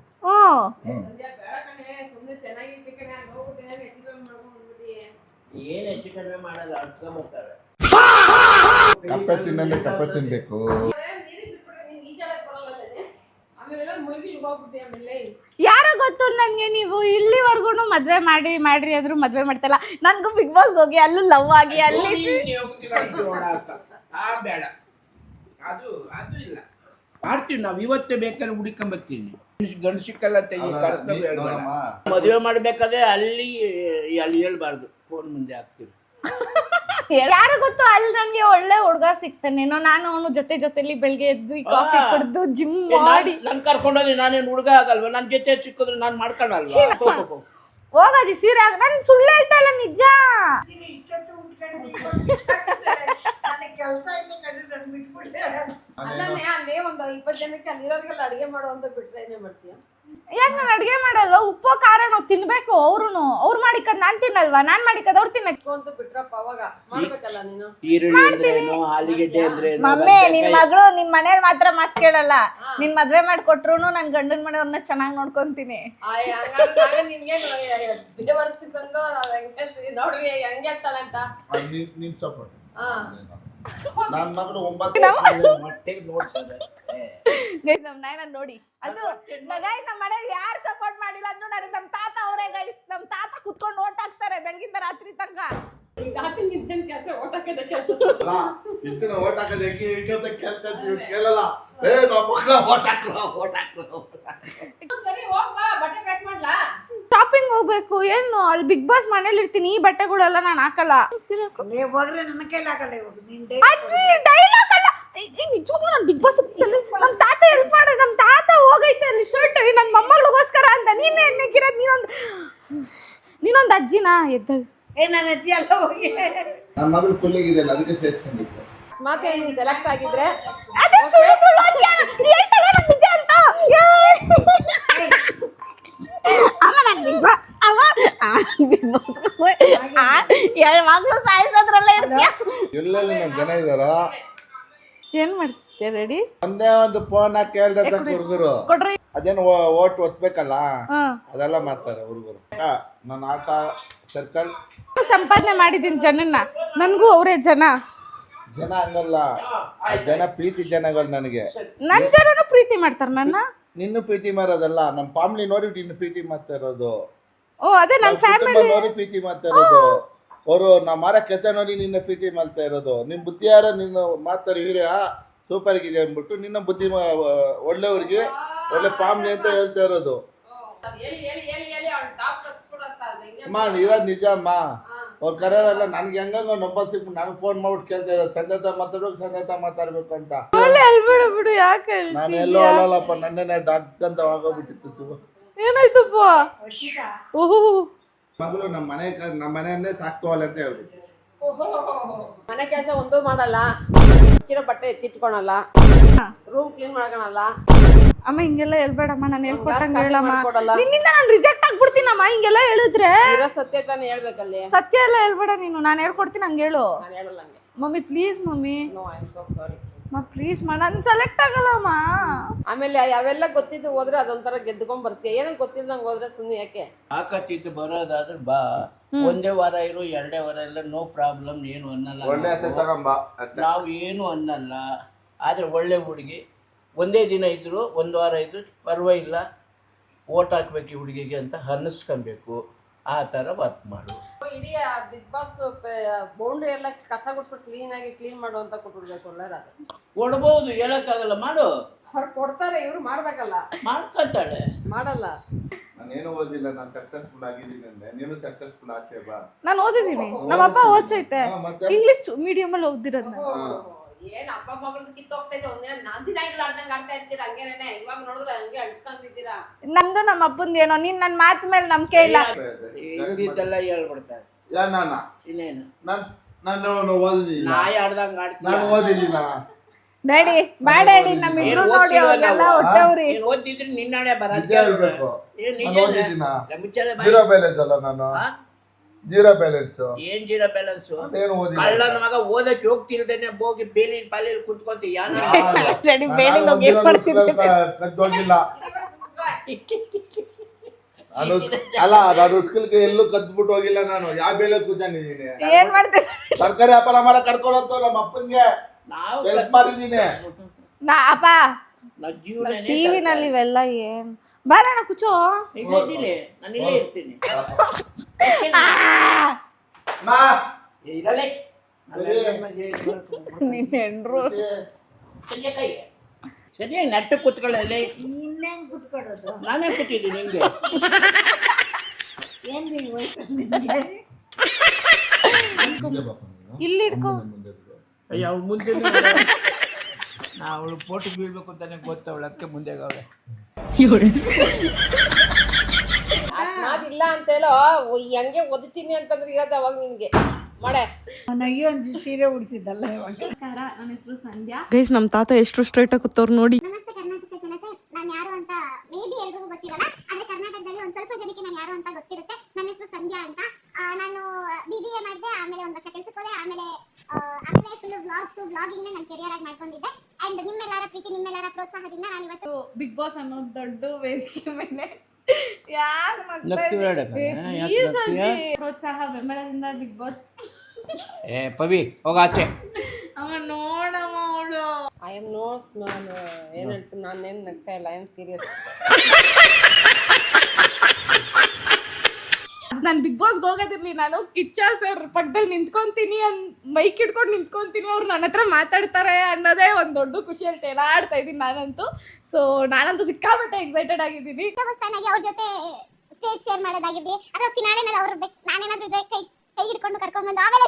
ಸುಮ್ಮನೆ ಚೆನ್ನಾಗಿತ್ತು ಕಡೆ ಹೋಗ್ಬಿಟ್ಟು ಹೆಚ್ಚು ಕಮ್ಮಿ ಮಾಡ್ಕೊಂಡ್ಬಿಟ್ಟು ಏನ್ ಹೆಚ್ಚು ಕಡಿಮೆ ಮಾಡಲ್ಲ, ಅಡ್ಕೊಂಬರ್ತಾರೆ. ಕಪ್ಪೆ ತಿನ್ನಂದ್ರೆ ಕಪ್ಪೆ ತಿನ್ಬೇಕು. ಯಾರೋ ಗೊತ್ತು ನನ್ಗೆ, ನೀವು ಇಲ್ಲಿವರೆಗೂ ಮದ್ವೆ ಮಾಡ್ರಿ ಅಂದ್ರು ಮದ್ವೆ ಮಾಡ್ತಲ್ಲ. ನನ್ಗೂ ಬಿಗ್ ಬಾಸ್ ಹೋಗಿ ಅಲ್ಲೂ ಲವ್ ಆಗಿ ಅಲ್ಲಿ ಬೇಡ, ಅದು ಇಲ್ಲ. ಮಾಡ್ತೀವಿ ನಾವು. ಇವತ್ತೇ ಬೇಕಾದ್ರೆ ಹುಡುಕೊಂಬರ್ತೀನಿ. ಗಂಡು ಸಿಕ್ಕಲ್ಲ ಮದುವೆ ಮಾಡ್ಬೇಕಾದ್ರೆ ಅಲ್ಲಿ ಹೇಳ್ಬಾರ್ದು, ಫೋನ್ ಮುಂದೆ ಹಾಕ್ತೀವಿ. ಯಾರು ಗೊತ್ತು ಅಲ್ಲಿ ನನ್ಗೆ ಒಳ್ಳೆ ಹುಡುಗ ಸಿಗ್ತಾನೇನೋ. ನಾನು ಅವನು ಜೊತೆಲಿ ಬೆಳಿಗ್ಗೆ ಎದ್ದು ಕಾಫಿ ಕುಡ್ದು ಜಿಮ್ ಮಾಡಿ. ನನ್ ಕರ್ಕೊಂಡೋಗಿ ನಾನೇನು ಹುಡುಗ ಆಗಲ್ವಾ? ನನ್ ಜೊತೆ ಸಿಕ್ಕಿದ್ರೆ ನಾನ್ ಮಾಡ್ಕೊಳಲ್ವಾ? ಹೋಗಜಿ ಸೀರೆ ನನ್ ಸುಳ್ಳು ಹೇಳ್ತಾ ಇಲ್ಲ, ನಿಜ. ಕೆಲಸ ಆಯ್ತು ಕಂಡು ನಾನು ಬಿಟ್ಬಿಟ್ಟೆ. ಅಲ್ಲೇ ಒಂದು 20 ಜನಕ್ಕೆ ಅಲ್ಲಿರೋರಿಗೆಲ್ಲ ಅಡಿಗೆ ಮಾಡುವಂತ ಬಿಟ್ರೆ ಏನೇ ಮಾಡ್ತೀಯ? ಯಾಕೆ ನಾನು ಅಡ್ಗೆ ಮಾಡಲ್ವ? ಉಪ್ಪು ಖಾರ ನಾವು ತಿನ್ಬೇಕು. ಅವ್ರು ಮಾಡಿಕದ್ ನಾನ್ ತಿನ್ನಲ್ವಾ? ನಾನ್ ಮಾಡಿಕದ್ ಅವ್ರು ತಿನ್ನಕ್ಕೆ ಅಂತ ಬಿಟ್ರಪ್ಪ. ಅವಾಗ ಮಾಡ್ಬೇಕಲ್ಲ ನೀನು. ಈರುಳ್ಳಿ ಅಂದ್ರೇನು, ಆಲೂಗೆಡ್ಡೆ ಅಂದ್ರೇನು? ಮಮ್ಮಿ ನಿನ್ ಮಗಳು ನಿನ್ ಮನೇಲಿ ಮಾತ್ರ ಮಾತ್ ಕೇಳಲ್ಲ. ನಿನ್ ಮದ್ವೆ ಮಾಡ್ಕೊಟ್ರು ನನ್ ಗಂಡನ್ ಮನೆಯವ್ರನ್ನ ಚೆನ್ನಾಗ್ ನೋಡ್ಕೊಂತೀನಿ. ನಿನ್ಗೆ ಬಿಜವರ್ಸಿ ತಂದು ನೋಡ್ರಿ ಹೆಂಗೆ ಹೇಳ್ತಾಳೆ ಅಂತ ನಿನ್ ಸಪೋರ್ಟ್. ಹಾ, ನನ್ನ ಮಗಳು 9 ಮೊಟ್ಟೆಗೆ ನೋಡ್ತಾರೆ. ಗೈಸ್ ನಮ್ ನಾಯನ ನೋಡಿ ಅದು ಗೈಸ್ ನಮ್ಮ ಮನೇಲಿ ಯಾರು ಸಪೋರ್ಟ್ ಮಾಡಿಲ್ಲ ಅಂದ್ರೂ ನನಗೆ ನಮ್ ತಾತ ಅವರೇ ಗೈಸ್. ನಮ್ ತಾತ ಕುತ್ಕೊಂಡು ಓಟ್ ಹಾಕ್ತಾರೆ ಬೆಳಗಿಂದ ರಾತ್ರಿ ತನಕ. ಜಾತಿ ನಿಂತನ್ ಕೆಲಸ ಓಟಕ್ಕದ ಕೆಲಸ ಇಂತನ ಓಟ್ ಹಾಕೋದು ಹೆಂಗೆ ಕೆಲಸ ಕೇಳಲ್ಲ. ನಮ್ಮ ಮಕ್ಕಳ ಓಟ್ ಹಾಕ್ರ. ಸರಿ ಹೋಗ್ಬಾ, ಬಟ್ಟೆ ಪ್ಯಾಕ್ ಮಾಡ್ಲಾ? ಶಾಪಿಂಗ್ ಹೋಗ್ಬೇಕು. ಏನು ಅಲ್ಲಿ ಬಿಗ್ ಬಾಸ್ ಮನೇಲಿ ಇರ್ತೀನಿ, ಈ ಬಟ್ಟೆಗಳೆಲ್ಲ ನಾನು ಹಾಕಲ್ಲ. ನೀವು ಹೋದ್ರೆ ನನ್ನ ಕೈಲಿ ಆಗಲ್ಲ. ಇವಾಗ ನೀನ್ ಅಜ್ಜಿ ಡೈಲಾಗ್ ಅಲ್ಲ, ನಿಜವಾಗ್ಲೂ ನಾನು ಬಿಗ್ ಬಾಸ್ ನಮ್ ತಾತ ಹೆಲ್ಪ್ ಮಾಡಿದ್. ನಮ್ ತಾತ ಹೋಗೈತೆ ಅಲ್ಲಿ ಶರ್ಟ್ ನನ್ನ ಮೊಮ್ಮಗಳಿಗೋಸ್ಕರ ಅಂತ. ನೀನೇ ಎಣ್ಣೆಗಿರೋದು ನೀನೊಂದು ಅಜ್ಜಿನಾ ಎದ್ದಾಗ. ನನ್ನ ಅಜ್ಜಿ ಎಲ್ಲ ಹೋಗಿ ನನ್ನ ಮಗಳು ಕುಲ್ಲಿಗಿದೆಯಲ್ಲ ಅದಕ್ಕೆ ಸೇರಿಸ್ಕೊಂಡಿತ್ತು. ಅಕಸ್ಮಾತ್ ನೀನ್ ಸೆಲೆಕ್ಟ್ ಆಗಿದ್ರೆ ಅದೇ ಸುಳ್ಳು ಹೇಳ್ತಾರ ನಿಜ ಅಂತ. ಮಗಳು ಸಾಯಿಸೋದ್ರಲ್ಲ ಇರ್ತೀಯ. ಎಲ್ಲೆಲ್ಲಿ ನನ್ನ ಜನ ಇದಾರ ಏನ್ ಮಾಡ್ತಿದ್ದೆ ರೆಡಿ ಒಂದೇ ಒಂದು ಫೋನ್ ಕೇಳ್ದ ಹುಡುಗರು ಕೊಡ್ರಿ. ಅದೇನು ಓಟ್ ಒತ್ಬೇಕಲ್ಲ ಹಾ ಅದೆಲ್ಲ ಮಾಡ್ತಾರೆ ಹುಡುಗರು. ನನ್ನ ಆಟ ಸರ್ಕಲ್ ಸಂಪಾದನೆ ಮಾಡಿದ್ದೀನಿ ಜನನ್ನ, ನನ್ಗೂ ಅವರೇ ಜನ ಹಂಗಲ್ಲ, ಜನ ಪ್ರೀತಿ ಜನಗಳು ನನಗೆ. ನನ್ ಜನನು ಪ್ರೀತಿ ಮಾಡ್ತಾರ ನನ್ನ. ನಿನ್ನ ಪ್ರೀತಿ ಮಾಡೋದಲ್ಲ, ನಮ್ಮ ಫ್ಯಾಮಿಲಿ ನೋಡಿ ನಿನ್ನ ಪ್ರೀತಿ ಮಾಡ್ತಾ ಇರೋದು. ಓ ಅದೇ ನನ್ ಫ್ಯಾಮಿಲಿ ನೋಡಿ ಪ್ರೀತಿ ಮಾಡ್ತಾ ಇರೋದು ಅವರು. ನಾ ಮಾರ ಕೆಲಸ ನೋಡಿ ನಿನ್ನ ಪ್ರೀತಿ ಮಾಡ್ತಾ ಇರೋದು. ನಿನ್ನ ಬುದ್ಧಿ ಯಾರ ನಿನ್ನ ಮಾತಾಡಿ ಇವ್ರೆ ಸೂಪರ್ ಆಗಿದೆ ಅಂದ್ಬಿಟ್ಟು ನಿನ್ನ ಬುದ್ಧಿ ಒಳ್ಳೆಯವ್ರಿಗೆ ಒಳ್ಳೆ ಫ್ಯಾಮಿಲಿ ಅಂತ ಹೇಳ್ತಾ ಇರೋದು. ಅಮ್ಮ ಇರೋದು ನಿಜ ಅಮ್ಮ. ಅವ್ರ ಕರೆಯಲ್ಲ ನನಗೆ ಹೆಂಗಂಗ ನಂಬರ್ ಸಿಕ್ಬಿಟ್ಟು ನನಗೆ ಫೋನ್ ಮಾಡ್ಬಿಟ್ಟು ಕೇಳ್ತಾ ಇದ್ದಾರೆ ಸಂಜಾತ ಮಾತಾಡ್ಬೇಕು ಅಂತ. ಅಲ್ಬೇಡ ಬಿಡು, ಯಾಕೆ ನಾನು ಎಲ್ಲೋ ಅಲ್ಲಲ್ಲಪ್ಪ, ನನ್ನೇ ಡಾಕ್ ಅಂತ ಆಗೋಗ್ಬಿಟ್ಟಿತ್ತು. ಏನಾಯ್ತಪ್ಪ? ಓಹೋ ಮಗಳು ನಮ್ಮ ಮನೆಯನ್ನೇ ಸಾಕ್ತವಲ್ಲ ಅಂತ ಹೇಳ್ಬಿಟ್ಟು ಮನೆ ಕೆಲಸ ಒಂದು ಮಾಡಲ್ಲ, ಚಿರ ಬಟ್ಟೆ ಎತ್ತಿಟ್ಕೊಳಲ್ಲ, ರೂಮ್ ಕ್ಲೀನ್ ಮಾಡ್ಕೊಳಲ್ಲ. ಅಮ್ಮ ಹಿಂಗೆಲ್ಲ ಹೇಳ್ಬೇಡಮ್ಮ, ನಾನು ಹೇಳ್ಕೊಟ್ಟಂಗ class ಹೇಳಮ್ಮ. ಮಾಡ್ಕೊಡಲ್ಲ. ನಿನ್ನಿಂದ ನಾನು ರಿಜೆಕ್ಟ್ ಆಗ್ಬಿಡ್ತೀನಮ್ಮ ಹಿಂಗೆಲ್ಲ ಹೇಳಿದ್ರೆ. ಇರೋ ಸತ್ಯ ತಾನೇ ಹೇಳ್ಬೇಕಲ್ಲಿ. ಸತ್ಯ ಎಲ್ಲ ಹೇಳ್ಬೇಡ ನೀನು, ನಾನು ಹೇಳ್ಕೊಡ್ತೀನಿ ಹಂಗೆ ಹೇಳು. ನಾನು ಹೇಳಲ್ಲ ಹಂಗೆ. Mummy please mummy, no I am so sorry. Please ನಾನು ಸೆಲೆಕ್ಟ್ ಆಗಲ್ಲಮ್ಮ. ಆಮೇಲೆ ಅವೆಲ್ಲ ಗೊತ್ತಿದ್ದು ಹೋದ್ರೆ ಅದೊಂಥರ ಗೆದ್ದುಕೊಂಡ್ ಬರ್ತೀಯ. ಏನೋ ಗೊತ್ತಿಲ್ದಂಗೆ ಹೋದ್ರೆ ಸುಮ್ಮನೆ ಯಾಕೆ? ಆಕತ್ತಿದ್ದು ಬರೋದಾದ್ರೆ ಬಾ, ಒಂದೇ ವಾರ ಇರು, 2 ವಾರ ಇಲ್ಲ, ನೋ ಪ್ರಾಬ್ಲಮ್, ಏನು ಅನ್ನಲ್ಲ. ಒಳ್ಳೆ ಹೆಸರು ತಗೊಂಬ. ನಾವು ಏನು ಅನ್ನಲ್ಲ. ಆದರೆ ಒಳ್ಳೆ ಹುಡುಗಿ ಒಂದೇ ದಿನ ಇದ್ರು 1 ವಾರ ಇದ್ರು ಪರವಾಗಿಲ್ಲ, ಓಟ್ ಹಾಕ್ಬೇಕು ಈ ಹುಡುಗಿಗೆ ಅಂತ ಅನ್ನಿಸ್ಕೊಬೇಕು. ಆ ಥರ ವರ್ಕ್ ಮಾಡು. ಇಡೀ ಬಿಗ್ ಬಾಸ್ ಬೌಂಡ್ರಿ ಎಲ್ಲ ಕಸ ಗುಡ್ಸ್ಬಿಟ್ಟು ಕ್ಲೀನ್ ಮಾಡು ಅಂತ ಕೊಟ್ಬಿಡ್ಬೇಕು. ಒಳ್ಳೆಯದು ಕೊಡ್ಬೋದು, ಹೇಳಕ್ಕಾಗಲ್ಲ, ಮಾಡು. ಅವ್ರು ಕೊಡ್ತಾರೆ, ಇವ್ರು ಮಾಡ್ಬೇಕಲ್ಲ. ಮಾಡ್ಕೊತಾಳೆ, ಮಾಡಲ್ಲ. ನಾನೇನು ಓದಿಲ್ಲ, ನಾನು ಸಕ್ಸಸ್ಫುಲ್ ಆಗಿದ್ದೀನಿ ಅಂದ್ರೆ ನೀನು ಸಕ್ಸಸ್ಫುಲ್ ಆಗ್ತೇ ಬಾ. ನಾನು ಓದಿದ್ದೀನಿ, ನಮ್ಮಪ್ಪ ಓದ್ಸೈತೆ, ಇಂಗ್ಲಿಷ್ ಮೀಡಿಯಂ ಅಲ್ಲಿ ಓದಿರೋದು ನಾನು. ಏನ್ ಅಪ್ಪ ಮಗಳದ್ದು ಕಿತ್ತೋಗ್ತೈತೆ, ಒಂದೇ ನಂದಿನಾಯಿಗಳು ಆಡ್ದಂಗೆ ಆಡ್ತಾ ಇರ್ತೀರಾ. ಹಂಗೇನೆ ಇವಾಗ ನೋಡಿದ್ರೆ ಹಂಗೆ ಅಡ್ಕೊಂಡಿದ್ದೀರಾ. ನಂದು ನಮ್ಮ ಅಪ್ಪಂದು ಏನೋ, ನೀನ್ ನನ್ನ ಮಾತು ಮೇಲೆ ನಂಬಿಕೆ ಇಲ್ಲ. ಇಲ್ದಿದ್ದೆಲ್ಲ ಹೇಳ್ಬಿಡ್ತಾರೆ. ಇನ್ನೇನು ನಾನು ಓದಿದ್ದೀನಿ, ನಾಯಿ ಆಡ್ದಂಗೆ ಆಡ್ತೀನಿ. ನಾನು ಓದಿದ್ದೀನ ಡ್ಯಾಡಿ ಬಾ ಡ್ಯಾಡಿ, ನಮ್ಮಿಬ್ರು ನೋಡಿ ಅವ್ರಿಗೆಲ್ಲ ಹೊಟ್ಟೆವ್ರಿ. ನೀನು ಓದಿದ್ರೆ ನಿನ್ನಾಡೆ ಬರ ನಿಜ ಹೇಳ್ಬೇಕು. ನಾನು ಓದಿದ್ದೀನ ಮುಚ್ಚಳೆ ಜೀರೋ ಬ್ಯಾಲೆನ್ಸ್ ಅಲ್ಲ, ನಾನು ಜೀರೋ ಬ್ಯಾಲೆನ್ಸ್. ಏನ್ ಜೀರೋ ಬ್ಯಾಲೆನ್ಸ್? ಏನು ಓದಿಲ್ಲ. ಕಳ್ಳನ ಮಗ ಓದಕ್ಕೆ ಹೋಗ್ತಿಲ್ದೇನೆ ಹೋಗಿ ಬೇಲಿ ಪಾಲಿಯಲ್ಲಿ ಕುತ್ಕೊಂತ ಡ್ಯಾಡಿ ಬೇಲಿ ಹೋಗಿ ಏನ್ ಮಾಡ್ತಿದ್ದೆ? ಕದ್ದೋಗಿಲ್ಲ ಅಲ್ಲ, ನಾನು ಸ್ಕೂಲ್ಗೆ ಎಲ್ಲೂ ಕದ್ಬಿಟ್ಟು ಹೋಗಿಲ್ಲ. ನಾನು ಯಾವ ಬೇಲೆ ಕೂತಿದ್ದೀನಿ, ಏನ್ ಮಾಡ್ತೀನಿ? ತರಕಾರಿ ವ್ಯಾಪಾರ ಮಾಡ ಕರ್ಕೊಂಡು ನಮ್ಮ ಅಪ್ಪನ್ಗೆ ನಾವು ಹೆಲ್ಪ್ ಮಾಡಿದ್ದೀನಿ. ಅಪ್ಪ ಜೀವನ ಟಿವಿನಲ್ಲಿ ಇವೆಲ್ಲ ಏನ್ ಬಾರಣ ಕುಚೋ. ಇಲ್ಲಿದ್ದೀನಿ, ನಾನು ಇಲ್ಲೇ ಇರ್ತೀನಿ. ಇರಲೇ ನಿನ್ ಹೆಂಡ್ರು ಸರಿಯಾಗಿ ನೆಟ್ಟ ಕೂತ್ಕೊಳ್ಳಲಿ. ನಾನೇ ಕೂತಿದ್ದೀನಿ ನಿಂಗೆ. ಇಲ್ಲಿ ಇಟ್ಕೋ. ಅಯ್ಯ ಅವಳು ಮುಂದೆ ಅವಳು ಫೋಟೋ ಬೀಳ್ಬೇಕು ಅಂತಾನೆ ಗೊತ್ತವಳು, ಅದಕ್ಕೆ ಮುಂದೆ ಅವಳೆ. ಅದಿಲ್ಲ ಅಂತ ಹೇಳೋ, ಹೆಂಗೆ ಓದ್ತೀನಿ ಅಂತಂದ್ರೆ ಇರೋದು ಅವಾಗ ನಿನ್ಗೆ ಮಾಡೆ. ನನಗೆ ಒಂದು ಸೀರೆ ಉಡ್ಸಿದ್ದಲ್ಲ ಇವಾಗ. ನನ್ನ ಹೆಸರು ಸಂಧ್ಯಾ. ಗೈಸ್ ನಮ್ಮ ತಾತ ಎಷ್ಟು ಸ್ಟ್ರೈಟ್ ಆಗಿ ಕೂತವ್ರು ನೋಡಿ. ನಮಸ್ತೆ ಕರ್ನಾಟಕ ಜನತೆ, ನಾನು ಯಾರು ಅಂತ ಮೇ ಬಿ ಎಲ್ರಿಗೂ ಗೊತ್ತಿರಲ್ಲ, ಆದ್ರೆ ಕರ್ನಾಟಕದಲ್ಲಿ ಒಂದು ಸ್ವಲ್ಪ ಜನಕ್ಕೆ ನಾನು ಯಾರು ಅಂತ ಗೊತ್ತಿರುತ್ತೆ. ನನ್ನ ಹೆಸರು ಸಂಧ್ಯಾ ಅಂತ. ನಾನು BBA ಮಾಡಿದೆ, ಆಮೇಲೆ ಒಂದು ವರ್ಷ ಕೆಲ್ಸಕ್ಕೆ ಹೋದೆ, ಆಮೇಲೆ ಫುಲ್ ವ್ಲಾಗಿಂಗ್ ನಾನು ಕೆರಿಯರ್ ಆಗಿ ಮಾಡ್ಕೊಂಡಿದ್ದೆ. ಅಂಡ್ ನಿಮ್ಮೆಲ್ಲರ ಪ್ರೀತಿ, ನಿಮ್ಮೆಲ್ಲರ ಪ್ರೋತ್ಸಾಹದಿಂದ ನಾನು ಇವತ್ತು ಬಿಗ್ ಬಾಸ್ ಅನ್ನೋ ದೊಡ್ಡ ವೇದಿಕೆ ಮೇಲೆ ಯಾರು ಪ್ರೋತ್ಸಾಹ ಬೆಂಬಲದಿಂದ ಬಿಗ್ ಬಾಸ್. ಏ ಪವಿ ಹೋಗಾಚೆ. ಅಮ್ಮ ನೋಡಮ್ಮ ಅವಳು. I am notes. ನಾನು ಏನು ಹೇಳ್ತೀನಿ, ನಾನೇನು ನಗ್ತಾ ಇಲ್ಲ, ಐ ಆಮ್ ಸೀರಿಯಸ್. ನಾನು ಬಿಗ್ ಬಾಸ್ಗೆ ಹೋಗೋದಿರ್ಲಿ, ನಾನು ಕಿಚ್ಚ ಸರ್ ಪಕ್ಕದಲ್ಲಿ ನಿಂತ್ಕೊಂತೀನಿ, ಮೈಕ್ ಹಿಡ್ಕೊಂಡು ನಿಂತ್ಕೊಂತೀನಿ, ಅವ್ರು ನನ್ನ ಹತ್ರ ಮಾತಾಡ್ತಾರೆ ಅನ್ನೋದೇ ಒಂದು ದೊಡ್ಡ ಖುಷಿಯಲ್ಲಿ ತೇಲಾಡ್ತಾ ಇದ್ದೀನಿ ನಾನಂತೂ. ಸೊ ನಾನಂತೂ ಸಿಕ್ಕಾಪಟ್ಟೆ ಎಕ್ಸೈಟೆಡ್ ಆಗಿದ್ದೀನಿ. ಅವ್ರ ಜೊತೆ ಸ್ಟೇಜ್ ಶೇರ್ ಮಾಡೋದಾಗಿರ್ಲಿ, ಅಥವಾ ಫಿನಾಲೆನಲ್ಲಿ ಅವ್ರ ನಾನೇನಾದ್ರೂ ಕೈ ಹಿಡ್ಕೊಂಡು ಕರ್ಕೊಂಡ್ಬಂದು ಆಮೇಲೆ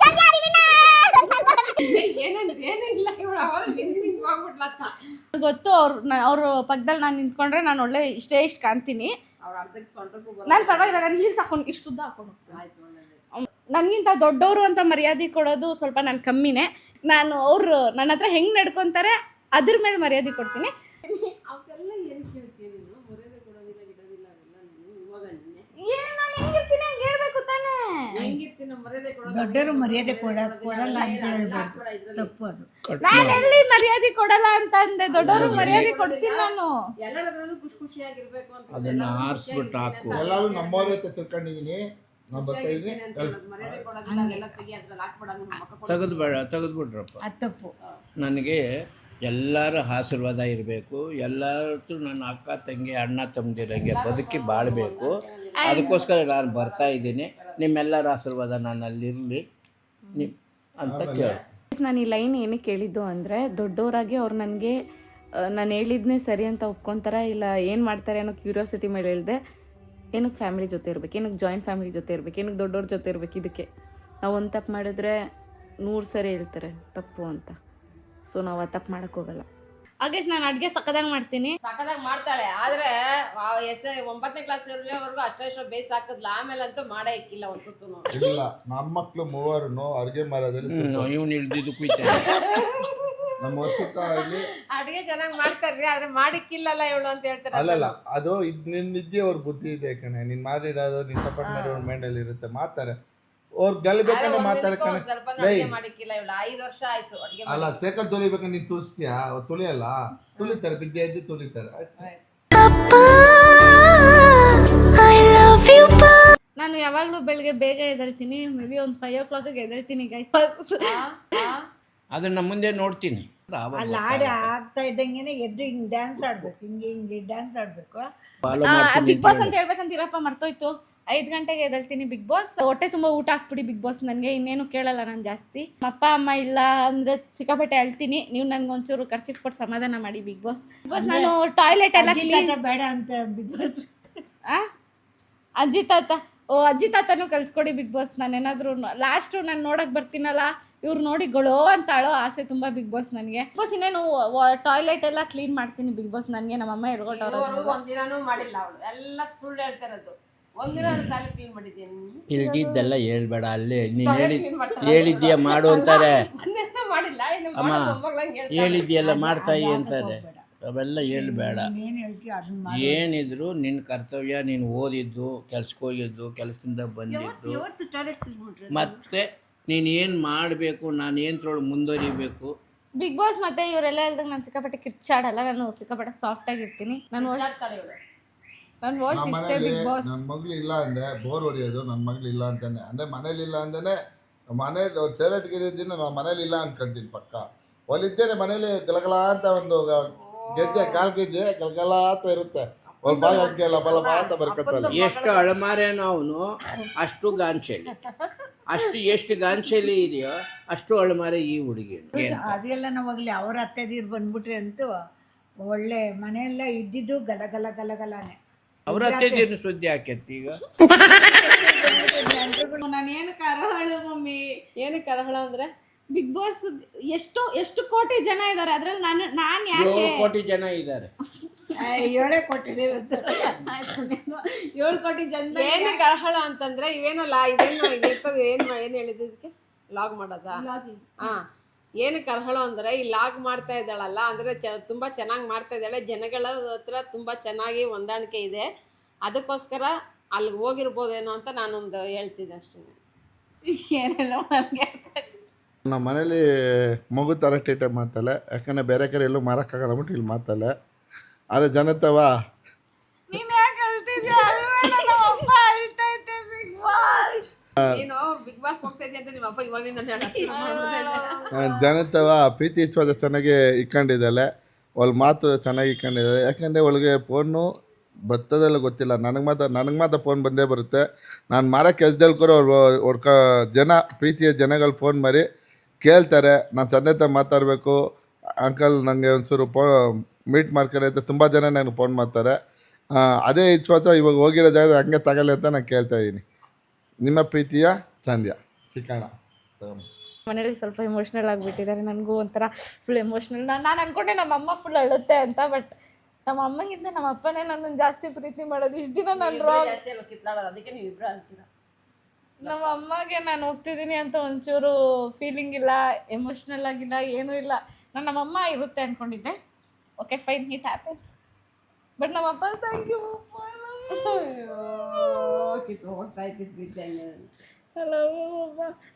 ಏನಿಲ್ಲ ಗೊತ್ತು, ಅವ್ರ ಪಕ್ಕದಲ್ಲಿ ನಾನು ನಿಂತ್ಕೊಂಡ್ರೆ ನಾನು ಒಳ್ಳೆ ಇಷ್ಟೇ ಇಷ್ಟು ಕಾಣ್ತೀನಿ. ಅವ್ರ ಅರ್ಧಕ್ಕೆ ಸೊಂಟಕ್ಕೂ ನಾನು ಪರವಾಗಿಲ್ಲ, ನಾನು ಹೀಲ್ಸ್ ಹಾಕೊಂಡು ಇಷ್ಟು ಉದ್ದ ಹಾಕೊಂಡು ಹೋಗ್ತೀನಿ. ನನಗಿಂತ ದೊಡ್ಡವರು ಅಂತ ಮರ್ಯಾದೆ ಕೊಡೋದು ಸ್ವಲ್ಪ ನಾನು ಕಮ್ಮಿನೇ. ನಾನು ಅವ್ರು ನನ್ನ ಹತ್ರ ಹೆಂಗೆ ನಡ್ಕೊತಾರೆ ಅದ್ರ ಮೇಲೆ ಮರ್ಯಾದೆ ಕೊಡ್ತೀನಿ. ಅವೆಲ್ಲ ಏನು ಕೇಳ್ತೀನಿ, ಮರ್ಯಾದೆ ಕೊಡೋದಿಲ್ಲ ಗಿಡೋದಿಲ್ಲ ಅವೆಲ್ಲ. ಇವಾಗ ಏನು ನಾನು ಹೆಂಗಿರ್ತೀನಿ ಹಂಗೆ ಹೇಳ್ಬೇಕು ತಾನೇ. ಹೆಂಗಿರ್ತೀನೋ ಮರ್ಯಾದೆ ಕೊಡೋದು ದೊಡ್ಡವರು ಮರ್ಯಾದೆ ಕೊಡಲ್ಲ ಅಂತ ಹೇಳ್ಬಾರ್ದು, ತಪ್ಪು ಅದು. ನಾನು ಎಲ್ಲಿ ಮರ್ಯಾದೆ ಕೊಡಲ್ಲ ಅಂತ ಅಂದೆ, ದೊಡ್ಡವರು ಮರ್ಯಾದೆ ಕೊಡ್ತೀನಿ ನಾನು. ಎಲ್ಲರದ್ರಲ್ಲೂ ಖುಷಿಯಾಗಿರ್ಬೇಕು ಅಂತ ಅದನ್ನು ಆರಿಸ್ಬಿಟ್ಟು ಹಾಕು. ಎಲ್ಲರೂ ನಮ್ಮವ್ರ ಹತ್ರ ತಿಳ್ಕೊಂಡಿದೀನಿ, ನಾನು ಬರ್ತಾ ಇದ್ದೀನಿ. ಮರ್ಯಾದೆ ಕೊಡೋದಿಲ್ಲ, ಅದೆಲ್ಲ ತೆಗಿ, ಅದ್ರಲ್ಲಿ ಹಾಕ್ಬಿಡೋದು, ನಮ್ಮ ಮಕ್ಕ ತೆಗೆದ್ಬಿಟ್ರಪ್ಪ. ಅದು ತಪ್ಪು. ನನಗೆ ಎಲ್ಲರ ಆಶೀರ್ವಾದ ಇರಬೇಕು, ಎಲ್ಲರೂ ನನ್ನ ಅಕ್ಕ ತಂಗಿ ಅಣ್ಣ ತಮ್ಮದಿರಂಗೆ ಬದುಕಿ ಬಾಳಬೇಕು. ಅದಕ್ಕೋಸ್ಕರ ನಾನು ಬರ್ತಾ ಇದ್ದೀನಿ. ನಿಮ್ಮೆಲ್ಲರ ಆಶೀರ್ವಾದ ನನ್ನಲ್ಲಿರಲಿ ಅಂತ ಕೇಳಿ. ನಾನು ಈ ಲೈನ್ ಏನಕ್ಕೆ ಕೇಳಿದ್ದು ಅಂದರೆ, ದೊಡ್ಡವರಾಗಿ ಅವ್ರು ನನಗೆ ನಾನು ಹೇಳಿದ್ನೇ ಸರಿ ಅಂತ ಒಪ್ಕೊತಾರ ಇಲ್ಲ ಏನು ಮಾಡ್ತಾರೆ ಅನ್ನೋ ಕ್ಯೂರಿಯಾಸಿಟಿ ಮೇಲೆ ಹೇಳಿದೆ. ಏನಕ್ಕೆ ಫ್ಯಾಮಿಲಿ ಜೊತೆ ಇರ್ಬೇಕು, ಏನಕ್ಕೆ ಜಾಯಿಂಟ್ ಫ್ಯಾಮಿಲಿ ಜೊತೆ ಇರ್ಬೇಕು, ಏನಕ್ಕೆ ದೊಡ್ಡವ್ರ ಜೊತೆ ಇರ್ಬೇಕು. ಇದಕ್ಕೆ ನಾವು ಒಂದು ತಪ್ಪು ಮಾಡಿದ್ರೆ 100 ಸರಿ ಹೇಳ್ತಾರೆ ತಪ್ಪು ಅಂತ. ಸೊ ನಾವು ಆ ತಪ್ಪು ಮಾಡೋಕ್ಕೋಗಲ್ಲ. ಹಾಗೆ ನಾನು ಅಡುಗೆ ಸಕ್ಕದಾಗಿ ಮಾಡ್ತೀನಿ. ಸಕ್ಕದಾಗಿ ಮಾಡ್ತಾಳೆ, ಆದ್ರೆ 9ನೇ ಕ್ಲಾಸ್ ಇರೋವರೆಗೂ ಅಷ್ಟೆಷ್ಟೋ ಬೇಸ್ ಹಾಕಿದ್ಲ, ಆಮೇಲೆ ಅಂತೂ ಮಾಡೇ ಇಕ್ಕಿಲ್ಲ ಒಂದು ಸುತ್ತು. ಇಲ್ಲ, ನಮ್ಮ ಮಕ್ಳು ಮೂವರು ಅಡುಗೆ ಮಾಡೋದ್ರಲ್ಲಿ ಇವನು ಇಳ್ದಿದ್ದು ಕುಯ್ತಾರೆ. ನಮ್ಮ ವರ್ಷಕ್ಕ ಆಗಲಿ ಅಡುಗೆ ಚೆನ್ನಾಗಿ ಮಾಡ್ತಾರ್ರಿ, ಆದ್ರೆ ಮಾಡಿಕ್ಕಿಲ್ಲಲ್ಲ ಇವಳು ಅಂತ ಹೇಳ್ತಾರೆ. ಅಲ್ಲಲ್ಲ, ಅದು ನಿದ್ದೆ ಅವ್ರ ಬುದ್ಧಿ ಇದೆ ಕಣೆ. ನೀನ್ ಮಾಡಿರೋದು ನೀನ್ ಸಪೋರ್ಟ್ ಮಾಡಿರೋ ಮೈಂಡಲ್ಲಿ ಇರುತ್ತೆ, ಮಾಡ್ತಾರೆ. ಅವ್ರು ಗೆಲ್ಬೇಕಂದ್ರೆ ಮಾಡ್ತಾರೆ ಕಣೆ. ಸ್ವಲ್ಪ ಅಡುಗೆ ಮಾಡಿಕ್ಕಿಲ್ಲ ಇವಳು. 5 ವರ್ಷ ಆಯ್ತು ಅಡುಗೆ. ಅಲ್ಲ, ಸೈಕಲ್ ತುಳಿಬೇಕಂದ್ರೆ ನೀನ್ ತುಳಿಸ್ತೀಯಾ? ಅವ್ರು ತುಳಿಯಲ್ಲ, ತುಳಿತಾರೆ, ಬಿದ್ದೆ ಎದ್ದು ತುಳಿತಾರೆ. ನಾನು ಯಾವಾಗಲೂ ಬೆಳಗ್ಗೆ ಬೇಗ ಎದ್ದೇಳ್ತೀನಿ. ಮೇ ಬಿ ಒಂದು 5 o'clock ಎದ್ದೇಳ್ತೀನಿ ಗೈಸ್. ಅದನ್ನ ಮುಂದೆ ನೋಡ್ತೀನಿ. ಅಲ್ಲಿ ಹಾಡು ಆಗ್ತಾ ಇದ್ದಂಗೆ ಎದ್ದು ಹಿಂಗೆ ಡ್ಯಾನ್ಸ್ ಆಡ್ಬೇಕು, ಹಿಂಗೆ ಡ್ಯಾನ್ಸ್ ಆಡ್ಬೇಕು. ಬಿಗ್ ಬಾಸ್ ಅಂತ ಹೇಳ್ಬೇಕಂತೀರಪ್ಪ, ಮರ್ತೋಯ್ತು. 5 ಗಂಟೆಗೆ ಎದ್ದೇಳ್ತೀನಿ ಬಿಗ್ ಬಾಸ್. ಹೊಟ್ಟೆ ತುಂಬ ಊಟ ಹಾಕ್ಬಿಡಿ ಬಿಗ್ ಬಾಸ್. ನನಗೆ ಇನ್ನೇನು ಕೇಳಲ್ಲ ನಾನು ಜಾಸ್ತಿ. ಅಪ್ಪ ಅಮ್ಮ ಇಲ್ಲ ಅಂದರೆ ಸಿಕ್ಕಾಪಟ್ಟೆ ಅಳ್ತೀನಿ. ನೀವು ನನಗೆ ಒಂಚೂರು ಖರ್ಚಿಗೆ ಕೊಟ್ಟು ಸಮಾಧಾನ ಮಾಡಿ ಬಿಗ್ ಬಾಸ್. ನಾನು ಟಾಯ್ಲೆಟ್ ಎಲ್ಲ ಬೇಡ ಅಂತ ಬಿಗ್ ಬಾಸ್. ಅಜ್ಜಿ ತಾತ, ಅಜ್ಜಿ ತಾತನೂ ಕಲ್ಸ್ಕೊಡಿ ಬಿಗ್ ಬಾಸ್. ನಾನೇನಾದರೂ ಲಾಸ್ಟು ನಾನು ನೋಡೋಕೆ ಬರ್ತೀನಲ್ಲ, ಇವ್ರು ನೋಡಿ ಗೊಳೋ ಅಂತ ಅಳೋ ಆಸೆ ತುಂಬ ಬಿಗ್ ಬಾಸ್ ನನಗೆ. ಬಿಗ್ ಬಾಸ್ ಇನ್ನೇನು ಟಾಯ್ಲೆಟ್ ಎಲ್ಲ ಕ್ಲೀನ್ ಮಾಡ್ತೀನಿ ಬಿಗ್ ಬಾಸ್. ನನಗೆ ನಮ್ಮಮ್ಮ ಹೇಳ್ಕೊಟ್ಟವ್ರು. ಒಂದಿನಾನು ಮಾಡಿಲ್ಲ ಅವಳು, ಎಲ್ಲ ಸುಳ್ಳು ಹೇಳ್ತಾರದು. ಒಂದಿನ ತಾಲಿ ಕ್ಲೀನ್ ಮಾಡಿದ್ದೀನಿ. ಇಲ್ದಿದ್ದೆಲ್ಲ ಹೇಳ್ಬೇಡ. ಅಲ್ಲೇ ನೀನು ಹೇಳಿದ್ದೀಯ ಮಾಡು ಅಂತಾರೆ. ಮಾಡಿಲ್ಲ, ಅಮ್ಮ ಹೇಳಿದ್ದೀಯಲ್ಲ ಮಾಡ್ತಾಯಿ ಅಂತಾರೆ. ಅವೆಲ್ಲ ಹೇಳ್ಬೇಡ. ಏನು ಹೇಳ್ತೀವಿ ಅದನ್ನ ಏನಿದ್ರು ನಿನ್ನ ಕರ್ತವ್ಯ. ನೀನು ಓದಿದ್ದು, ಕೆಲ್ಸಕ್ಕೆ ಹೋಗಿದ್ದು, ಕೆಲಸದಿಂದ ಬಂದಿದ್ದು, ಮತ್ತೆ ನೀನು ಏನು ಮಾಡಬೇಕು, ನಾನು ಏನತ್ರೊಳಗೆ ಮುಂದುವರಿಬೇಕು. ಬಿಗ್ ಬಾಸ್ ಮತ್ತೆ ಇವರೆಲ್ಲ ಹೇಳ್ದಾಗ ನಾನು ಸಿಕ್ಕಾಪಟ್ಟೆ ಕಿರ್ಚಾಡಲ್ಲ. ನಾನು ಸಿಕ್ಕಾಪಟ್ಟೆ ಸಾಫ್ಟ್ ಆಗಿರ್ತೀನಿ. ನನ್ನ ವಾಯ್ಸ್ ಇಷ್ಟೇ ಬಿಗ್ ಬಾಸ್. ನನ್ನ ಮಗ್ಳು ಇಲ್ಲ ಅಂದ್ರೆ ಬೋರ್ ಹೊಡಿಯೋದು. ನನ್ನ ಮಗ್ಳು ಇಲ್ಲ ಅಂತಾನೆ ಅಂದ್ರೆ ಮನೇಲಿ ಇಲ್ಲ ಅಂತಾನೆ. ಮನೇಲಿ ಚೇರಟ್ಗಿರಿದ್ದೀನಿ, ನಾನು ಮನೇಲಿ ಇಲ್ಲ ಅನ್ಕೊಂತೀನಿ ಪಕ್ಕ. ಒಲಿದ್ದೇನೆ ಮನೇಲಿ ಗಲಗಲ ಅಂತ ಒಂದು ಗೆದ್ದೆ, ಕಾಲ್ ಗೆದ್ದೆ ಗಲಗಲ ಅಂತ ಇರುತ್ತೆ. ಒಂದು ಬಾಯಿ ಹಾಕಿಲ್ಲ ಬಲ ಅಂತ ಬರ್ಕತ್ತಲ್ಲ. ಎಷ್ಟು ಅಳಮಾರೇನೋ ಅವನು, ಅಷ್ಟು ಗಾಂಚಲಿ. ಎಷ್ಟು ಗಾಂಚಲಿ ಇದೆಯೋ ಅಷ್ಟು ಅಳಮಾರೆ ಈ ಹುಡುಗಿ. ಅದೆಲ್ಲ ನಾವಾಗಲಿ ಅವ್ರ ಅತ್ತೆದೀರು ಬಂದ್ಬಿಟ್ರೆ ಅಂತೂ ಒಳ್ಳೆ ಮನೆಯೆಲ್ಲ ಇದ್ದಿದ್ದು ಗಲಗಲನೆ. ಅವ್ರ ಅತ್ತೆದೇನು ಸುದ್ದಿ ಹಾಕೈತಿ ಈಗ. ನಾನು ಏನಕ್ಕೆ ಅರ್ಹಳು ಮಮ್ಮಿ? ಏನಕ್ಕೆ ಅರ್ಹಳ ಅಂದ್ರೆ ಬಿಗ್ ಬಾಸ್ ಎಷ್ಟು ಕೋಟಿ ಜನ ಇದ್ದಾರೆ. ಅದ್ರಲ್ಲಿ ನಾನು ಯಾಕೆ 7 ಕೋಟಿ ಜನ ಇದ್ದಾರೆ. 7 ಕೊಟ್ಟಿರುತ್ತೆ. 7 ಕೋಟಿ ಜನ ಏನಕ್ಕೆ ಅರ್ಹಳ ಅಂತಂದ್ರೆ ಇವೇನಲ್ಲ, ಇದೇನು ಇರ್ತದೆ. ಏನು ಹೇಳಿದ್ದು ಇದಕ್ಕೆ? ಲಾಗ್ ಮಾಡೋದಾ? ಹಾ, ಏನಕ್ಕೆ ಅರ್ಹಳ ಅಂದ್ರೆ ಈ ಲಾಗ್ ಮಾಡ್ತಾ ಇದ್ದಾಳಲ್ಲ, ಅಂದ್ರೆ ತುಂಬ ಚೆನ್ನಾಗಿ ಮಾಡ್ತಾ ಇದ್ದಾಳೆ. ಜನಗಳ ಹತ್ರ ತುಂಬ ಚೆನ್ನಾಗಿ ಹೊಂದಾಣಿಕೆ ಇದೆ. ಅದಕ್ಕೋಸ್ಕರ ಅಲ್ಲಿಗೆ ಹೋಗಿರ್ಬೋದೇನೋ ಅಂತ ನಾನೊಂದು ಹೇಳ್ತಿದ್ದೆ ಅಷ್ಟೇ. ಏನೆಲ್ಲ ನನಗೆ ನಮ್ಮ ಮನೇಲಿ ಮಗು ಥರ ಟ್ರೀಟ್ ಮಾಡ್ತಾಳೆ. ಯಾಕಂದರೆ ಬೇರೆ ಕಡೆ ಎಲ್ಲೂ ಮಾರೋಕ್ಕಾಗಲ್ಲ ಬಿಟ್ಟು ಇಲ್ಲಿ ಮಾಡ್ತಾಳೆ. ಆದರೆ ಜನತವ ನೀನು ಯಾಕೆ ಕಳ್ತಿದ್ಯಾ? ನೀನು ಬಿಗ್ ಬಾಸ್ ಹೋಗ್ತಾ ಇದೆಯಾ ಅಂತ ನಿಮ್ಮ ಅಪ್ಪ ಇವಾಗಿಂದ ಜನತವ ಪ್ರೀತಿ ವಿಶ್ವಾಸ ಚೆನ್ನಾಗಿ ಇಕ್ಕೊಂಡಿದ್ದಾಳೆ. ಅವಳ ಮಾತು ಚೆನ್ನಾಗಿ ಇಕ್ಕೊಂಡಿದ್ದಾಳೆ. ಯಾಕಂದರೆ ಅವಳಿಗೆ ಫೋನು ಬರ್ತದಲ್ಲ ಗೊತ್ತಿಲ್ಲ. ನನಗೆ ಮಾತ್ರ ಫೋನ್ ಬಂದೇ ಬರುತ್ತೆ. ನಾನು ಮಾರೋ ಕೆಲಸದಲ್ಲಿ ಕೂಡ ಅವ್ರ ಜನ ಪ್ರೀತಿಯ ಜನಗಳು ಫೋನ್ ಮಾಡಿ ಕೇಳ್ತಾರೆ. ನಾನು ಸಂದೇತ ಮಾತಾಡಬೇಕು ಅಂಕಲ್, ನನಗೆ ಒಂಚೂರು ಮೀಟ್ ಮಾಡ್ತಾರೆ ಅಂತ ತುಂಬ ಜನ ನನಗೆ ಫೋನ್ ಮಾಡ್ತಾರೆ. ಅದೇ ವಿಶ್ವಾಸ ಇವಾಗ ಹೋಗಿರೋ ಜಾಗ ಹಂಗೆ ತಗೊಳ್ಳಿ ಅಂತ ನಾನು ಕೇಳ್ತಾ ಇದ್ದೀನಿ. ನಿಮ್ಮ ಪ್ರೀತಿಯ ಸಂಧ್ಯಾ ಚಿಕ್ಕಣ್ಣ. ಮನೇಲಿ ಸ್ವಲ್ಪ ಎಮೋಷ್ನಲ್ ಆಗಿಬಿಟ್ಟಿದ್ದಾರೆ. ನನಗೂ ಒಂಥರ ಫುಲ್ ಎಮೋಷ್ನಲ್. ನಾನು ಅಂದ್ಕೊಂಡೆ ನಮ್ಮ ಅಮ್ಮ ಫುಲ್ ಅಳುತ್ತೆ ಅಂತ. ಬಟ್ ನಮ್ಮ ಅಮ್ಮಂಗಿಂತ ನಮ್ಮ ಅಪ್ಪನೇ ನನ್ನನ್ನು ಜಾಸ್ತಿ ಪ್ರೀತಿ ಮಾಡೋದು. ಇಷ್ಟು ದಿನ ನಾನು ಅದಕ್ಕೆ ನೀವು ಇಬ್ಬರು ಅಂತೀರಾ. ನಮ್ಮ ಅಮ್ಮಗೆ ನಾನು ಹೋಗ್ತಿದ್ದೀನಿ ಅಂತ ಒಂಚೂರು ಫೀಲಿಂಗ್ ಇಲ್ಲ, ಎಮೋಷ್ನಲ್ ಆಗಿಲ್ಲ, ಏನೂ ಇಲ್ಲ. ನಾನು ನಮ್ಮಮ್ಮ ಇರುತ್ತೆ ಅಂದ್ಕೊಂಡಿದ್ದೆ. Okay fine, it happens. But ನಮ್ಮಪ್ಪ ಥ್ಯಾಂಕ್ ಯು.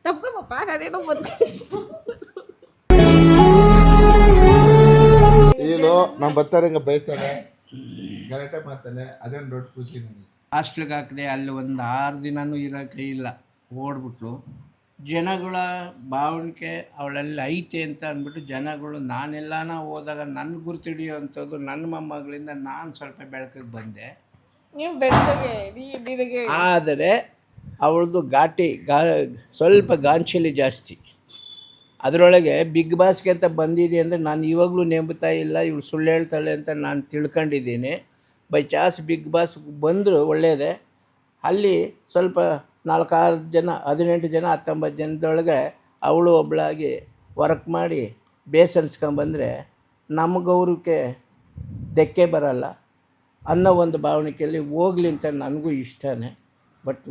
ತಪ್ಕೊಪ್ಪ ನಾನೇನೋ ಏನು ನಮ್ಮ ಬರ್ತಾರೆ ಬೈತಾನೆ ಗಲಾಟೆ ಮಾಡ್ತಾನೆ, ಅದೇನು ದೊಡ್ಡ ಖುಷಿ ನನಗೆ. ಹಾಸ್ಟ್ಲಿಗೆ ಹಾಕಿದೆ, ಅಲ್ಲಿ ಒಂದು 6 ದಿನನೂ ಇರೋಕೆ ಇಲ್ಲ, ಓಡ್ಬಿಟ್ಲು. ಜನಗಳ ಭಾವಣಿಕೆ ಅವಳಲ್ಲಿ ಐತೆ ಅಂತ ಅಂದ್ಬಿಟ್ಟು ಜನಗಳು ನಾನೆಲ್ಲಾನ ಹೋದಾಗ ನನ್ನ ಗುರುತಿಡಿಯೋ ಅಂಥದ್ದು ನನ್ನ ಮೊಮ್ಮಗಳಿಂದ ನಾನು ಸ್ವಲ್ಪ ಬೆಳಕಿಗೆ ಬಂದೆ. ನೀವು ಬೆಳಗ್ಗೆ ನಿನಗೆ ಆದರೆ ಅವಳದು ಸ್ವಲ್ಪ ಗಾಂಚಲಿ ಜಾಸ್ತಿ. ಅದರೊಳಗೆ ಬಿಗ್ ಬಾಸ್ಗೆ ಅಂತ ಬಂದಿದೆ ಅಂದರೆ ನಾನು ಇವಾಗಲೂ ನೆಂಬುತ್ತಾ ಇಲ್ಲ, ಇವಳು ಸುಳ್ಳು ಹೇಳ್ತಾಳೆ ಅಂತ ನಾನು ತಿಳ್ಕೊಂಡಿದ್ದೀನಿ. ಬೈ ಚಾನ್ಸ್ ಬಿಗ್ ಬಾಸ್ ಬಂದರು ಒಳ್ಳೆಯದೇ. ಅಲ್ಲಿ ಸ್ವಲ್ಪ 4-6 ಜನ 18 ಜನ 19 ಜನದೊಳಗೆ ಅವಳು ಒಬ್ಬಳಾಗಿ ವರ್ಕ್ ಮಾಡಿ ಬೇಸನ್ಸ್ಕೊಂಬಂದರೆ ನಮಗವ್ರಿಗೆ ಧಕ್ಕೆ ಬರಲ್ಲ ಅನ್ನೋ ಒಂದು ಭಾವಣಿಕೆಯಲ್ಲಿ ಹೋಗ್ಲಿ ಅಂತ ನನಗೂ ಇಷ್ಟನೇ. ಬಟ್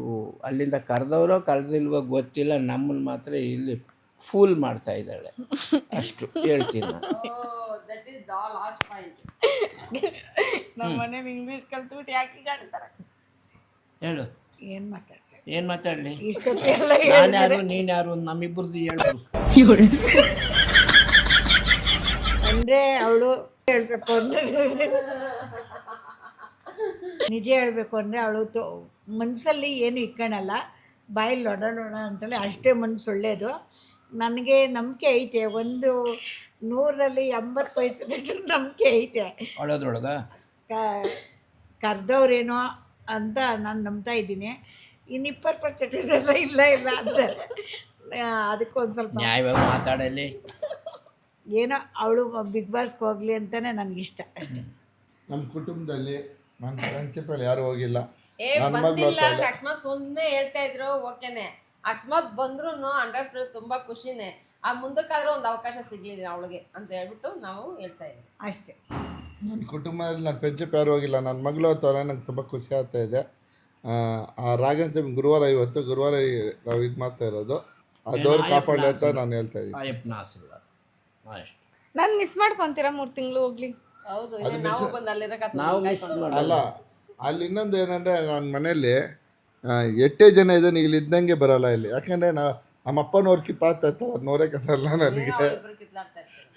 ಅಲ್ಲಿಂದ ಕರೆದವರೋ ಕಳೆದಿಲ್ವೋ ಗೊತ್ತಿಲ್ಲ, ನಮ್ಮನ್ನು ಮಾತ್ರ ಇಲ್ಲಿ ಫೂಲ್ ಮಾಡ್ತಾ ಇದ್ದಾಳೆ, ಅಷ್ಟು ಹೇಳ್ತೀನಿ ನಾನು. That is the last point. ನಮ್ಮ ಮನೇಲಿ ಇಂಗ್ಲೀಷ್ ಕಲ್ತ್ಬಿಟ್ಟು ಯಾಕೆ ಕಾಡ್ತಾರೆ? ಹೇಳು, ಏನು ಮಾತಾಡ್ತಾರೆ ಏನು ಮಾತಾಡಲಿ? ಇಷ್ಟೊತ್ತೆಲ್ಲ ನಾನು ಯಾರು ನೀನು ಯಾರು ನಮ್ಮಿಬ್ಬರದ್ದು ಹೇಳು. ಅಂದರೆ ಅವಳು ಹೇಳಬೇಕು ಅಂದರೆ ನಿಜ ಹೇಳಬೇಕು ಅಂದರೆ ಅವಳು ಮನಸ್ಸಲ್ಲಿ ಏನು ಇಟ್ಕೊಳಲ್ಲ, ಬಾಯಲ್ಲಿ ಲೊಡ ಅಂತಲೇ ಅಷ್ಟೇ ಮನಸ್ಸು ಒಳ್ಳೆಯದು. ನನಗೆ ನಂಬಿಕೆ ಐತೆ, 100ರಲ್ಲಿ 80% ನಂಬಿಕೆ ಐತೆ. ಒಳದ್ರೊಳಗ ಕರೆದವ್ರೇನೋ ಅಂತ ನಾನು ನಂಬ್ತಾ ಇದ್ದೀನಿ. ಇನ್ನು 20% ಇಲ್ಲ ಅಂತಾರೆ. ಅದಕ್ಕೊಂದು ಸ್ವಲ್ಪ ನ್ಯಾಯವಾಗಿ ಮಾತಾಡಲಿ. ಏನೋ ಅವಳು ಬಿಗ್ ಬಾಸ್ಗೆ ಹೋಗಲಿ ಅಂತಲೇ ನನಗಿಷ್ಟ ಅಷ್ಟೇ. ನಮ್ಮ ಕುಟುಂಬದಲ್ಲಿ ನನ್ನ ಫ್ರೆಂಡ್ಶಿಪ್ಪಲ್ಲಿ ಯಾರು ಹೋಗಿಲ್ಲ. ಏ ಬಂದಿಲ್ಲ ಅಕಸ್ಮಾತ್ ಸುಮ್ಮನೆ ಹೇಳ್ತಾ ಇದ್ರು ಓಕೆನೆ, ಅಕಸ್ಮಾತ್ ಬಂದ್ರು 100% ತುಂಬಾ ಖುಷಿನೇ. ಆ ಮುಂದಕ್ಕಾದ್ರೂ ಒಂದು ಅವಕಾಶ ಸಿಗ್ಲಿಲ್ಲ ಅವಳಿಗೆ ಅಂತ ಹೇಳ್ಬಿಟ್ಟು ನಾವು ಹೇಳ್ತಾ ಇದ್ವಿ ಅಷ್ಟೇ. ನನ್ನ ಕುಟುಂಬದಲ್ಲಿ ನನ್ನ ಫ್ರೆಂಡ್ಶಿಪ್ ಯಾರು ಹೋಗಿಲ್ಲ. ನನ್ನ ಮಗಳು ಹೊತ್ತವಲ್ಲ, ನಂಗೆ ತುಂಬ ಖುಷಿ ಆಗ್ತಾ ಇದೆ. ಆ ರಾಗನ್ ಸ್ವಾಮಿ ಗುರುವಾರ ನಾವು ಇದು ಮಾಡ್ತಾ ಇರೋದು, ಅದವ್ರು ಕಾಪಾಡಲಿ ಅಂತ ನಾನು ಹೇಳ್ತಾ ಇದ್ದೀನಿ. ಅಯ್ಯಪ್ಪನ ಆಶೀರ್ವಾದ ಅಷ್ಟು. ನಾನು ಮಿಸ್ ಮಾಡ್ಕೊತೀರಾ 3 ತಿಂಗಳು ಹೋಗ್ಲಿ? ಹೌದು, ನಾವು ಬಂದು ಅಲ್ಲಿರಕ ನಾವು ಮಿಸ್ ಮಾಡಿ ಅಲ್ಲ, ಅಲ್ಲಿ ಇನ್ನೊಂದು ಏನಂದರೆ ನನ್ನ ಮನೆಯಲ್ಲಿ 8 ಜನ ಇದೆ, ಇಲ್ಲಿ ಇದ್ದಂಗೆ ಬರೋಲ್ಲ ಇಲ್ಲಿ. ಯಾಕೆಂದರೆ ನಮ್ಮ ಅಪ್ಪನವ್ರು ಕಿತ್ತಾಡ್ತಾ ಇರ್ತಾರೆ, ಅದು ನೋಡೇ ಕಸಲ್ಲ ನನಗೆ. ಕಿತ್ಲಾಡ್ತಾ ಇರ್ತೀವಿ.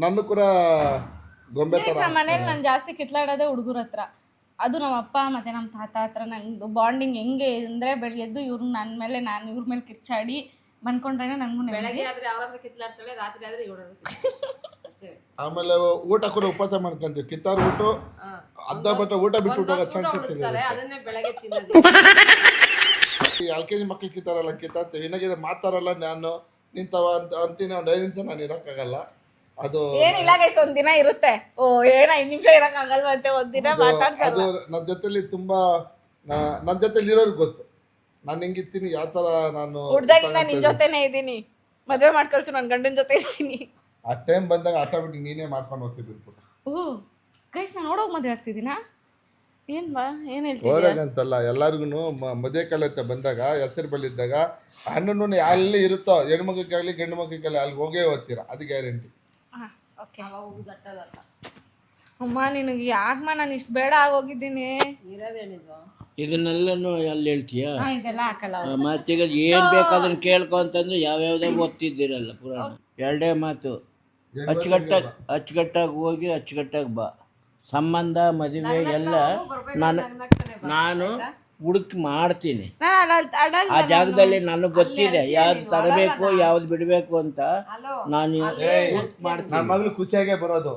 ನನ್ನ ಕೂಡ ಗೊಂಬೆ ಥರ. ನಮ್ಮ ಮನೇಲಿ ನಾನು ಜಾಸ್ತಿ ಕಿತ್ಲಾಡೋದೇ ಹುಡುಗರ ಹತ್ರ. ಅದು ನಮ್ಮ ಅಪ್ಪ ಮತ್ತು ನಮ್ಮ ತಾತ ಹತ್ರ ನಂದು ಬಾಂಡಿಂಗ್ ಹೆಂಗೆ ಅಂದರೆ, ಬೆಳಗ್ಗೆ ಎದ್ದು ಇವ್ರ ಮೇಲೆ ಕಿರ್ಚಾಡಿ ಮನ್ಕೊಂಡ್ರೆ ನನಗೂ ಬೆಳಗ್ಗೆ ಆದ್ರೆ ಅವ್ರ ಹತ್ರ ಕಿತ್ಲಾಡ್ತಾಳೆ, ರಾತ್ರಿ ಆದ್ರೆ ಇವಳ ಅಷ್ಟೇ. ಆಮೇಲೆ ಊಟ ಕೂಡ ಉಪವಾಸ ಮಾಡ್ಕೊಂತೀವಿ. ಕಿತ್ತಾರು ಊಟ ಅರ್ಧ ಬಟ್ಟ ಊಟ ಬಿಟ್ಟು ಅದನ್ನೇ ಬೆಳಗ್ಗೆ ತಿನ್ನೋದು. LKG ಮಕ್ಳು ಕಿತ್ತಾರಲ್ಲ, ಕಿತ್ತಾಡ್ತೀವಿ. ಇನ್ನೊಂದು ಮಾತಾರಲ್ಲ, ನಾನು ನಿಂತವ ಅಂತೀನಿ. ಒಂದು 5 ನಿಮಿಷ ನಾನು ಇರೋಕ್ಕಾಗಲ್ಲ. ಅದು ಏನಿಲ್ಲ ಗೈಸ್, ಒಂದಿನ ಇರುತ್ತೆ. ಓ ಏನು 5 ನಿಮಿಷ ಇರೋಕ್ಕಾಗಲ್ವ ಅಂತ ಒಂದಿನ ಮಾತಾಡ್ಸಲ್ಲ. ಅದು ನನ್ನ ಜೊತೆಲಿ ತುಂಬಾ ನನ್ನ ಜೊತೆಲಿ ಇರೋರ್ಗೆ ಗೊತ್ತು ನಾನು ಹೆಂಗಿರ್ತೀನಿ, ಯಾವ ಥರ ನಾನು. ಹುಡ್ದಾಗಿಂದ ನಿನ್ ಜೊತೆನೇ ಇದ್ದೀನಿ, ಮದುವೆ ಮಾಡ್ಕಳ್ಸು, ನನ್ನ ಗಂಡನ ಜೊತೆ ಇರ್ತೀನಿ. ಆ ಟೈಮ್ ಬಂದಾಗ ಆಟೋಮೆಟಿಕ್ ನೀನೇ ಮಾಡ್ಕೊಂಡು ಹೋಗ್ತೀವಿ ಬಿಟ್ಬಿಟ್ಟು. ಓ ಗೈಸ್, ನಾನು ನೋಡೋಗಿ ಮದುವೆ ಆಗ್ತಿದ್ದೀನಾ? ಏನು ಹೇಳ್ತೀನಿ? ಹೋರಾಗಂತಲ್ಲ, ಎಲ್ಲರಿಗೂ ಮದುವೆ ಕಾಲತ್ತೆ ಬಂದಾಗ ಹೆಸರು ಬಲ್ಲಿದ್ದಾಗ ಹಣ್ಣು ಅಲ್ಲಿ ಇರುತ್ತೋ, ಹೆಣ್ಮಕ್ಕಾಗಲಿ ಗಂಡು ಮಕ್ಕಳಿಗಾಗಲಿ ಅಲ್ಲಿ ಹೋಗೇ ಹೋಗ್ತೀರಾ, ಅದು ಗ್ಯಾರಂಟಿ. ಓಕೆ ಅಮ್ಮ, ನಿನಗೆ ಯಾಕಮ್ಮ ನಾನು ಇಷ್ಟು ಬೇಡ ಆಗೋಗಿದ್ದೀನಿ. ಇರೋದೇನಿದು ಇದನ್ನೆಲ್ಲನೂ ಅಲ್ಲಿ ಹೇಳ್ತೀಯಾ? ಇದೆಲ್ಲ ಹಾಕಲ್ಲ. ಮತ್ತೀಗ ಏನು ಬೇಕಾದನ್ನು ಕೇಳ್ಕೊ ಅಂತಂದ್ರೆ ಯಾವ್ಯಾವುದೇ ಓದ್ತಿದ್ದೀರಲ್ಲ ಪುರಾಣ. 2 ಮಾತು, ಅಚ್ಚುಕಟ್ಟಾಗಿ ಹೋಗಿ ಅಚ್ಚುಕಟ್ಟಾಗಿ ಬಾ. ಸಂಬಂಧ ಮದುವೆ ಎಲ್ಲ ನಾನು ಹುಡುಕಿ ಮಾಡ್ತೀನಿ. ಆ ಜಾಗದಲ್ಲಿ ನನಗೆ ಗೊತ್ತಿದೆ ಯಾವ್ದು ತರಬೇಕು ಯಾವ್ದು ಬಿಡಬೇಕು ಅಂತ. ನಾನು ಮಾಡ್ತೀನಿ. ನನ್ನ ಮಗಳು ಖುಷಿಯಾಗೇ ಬರೋದು,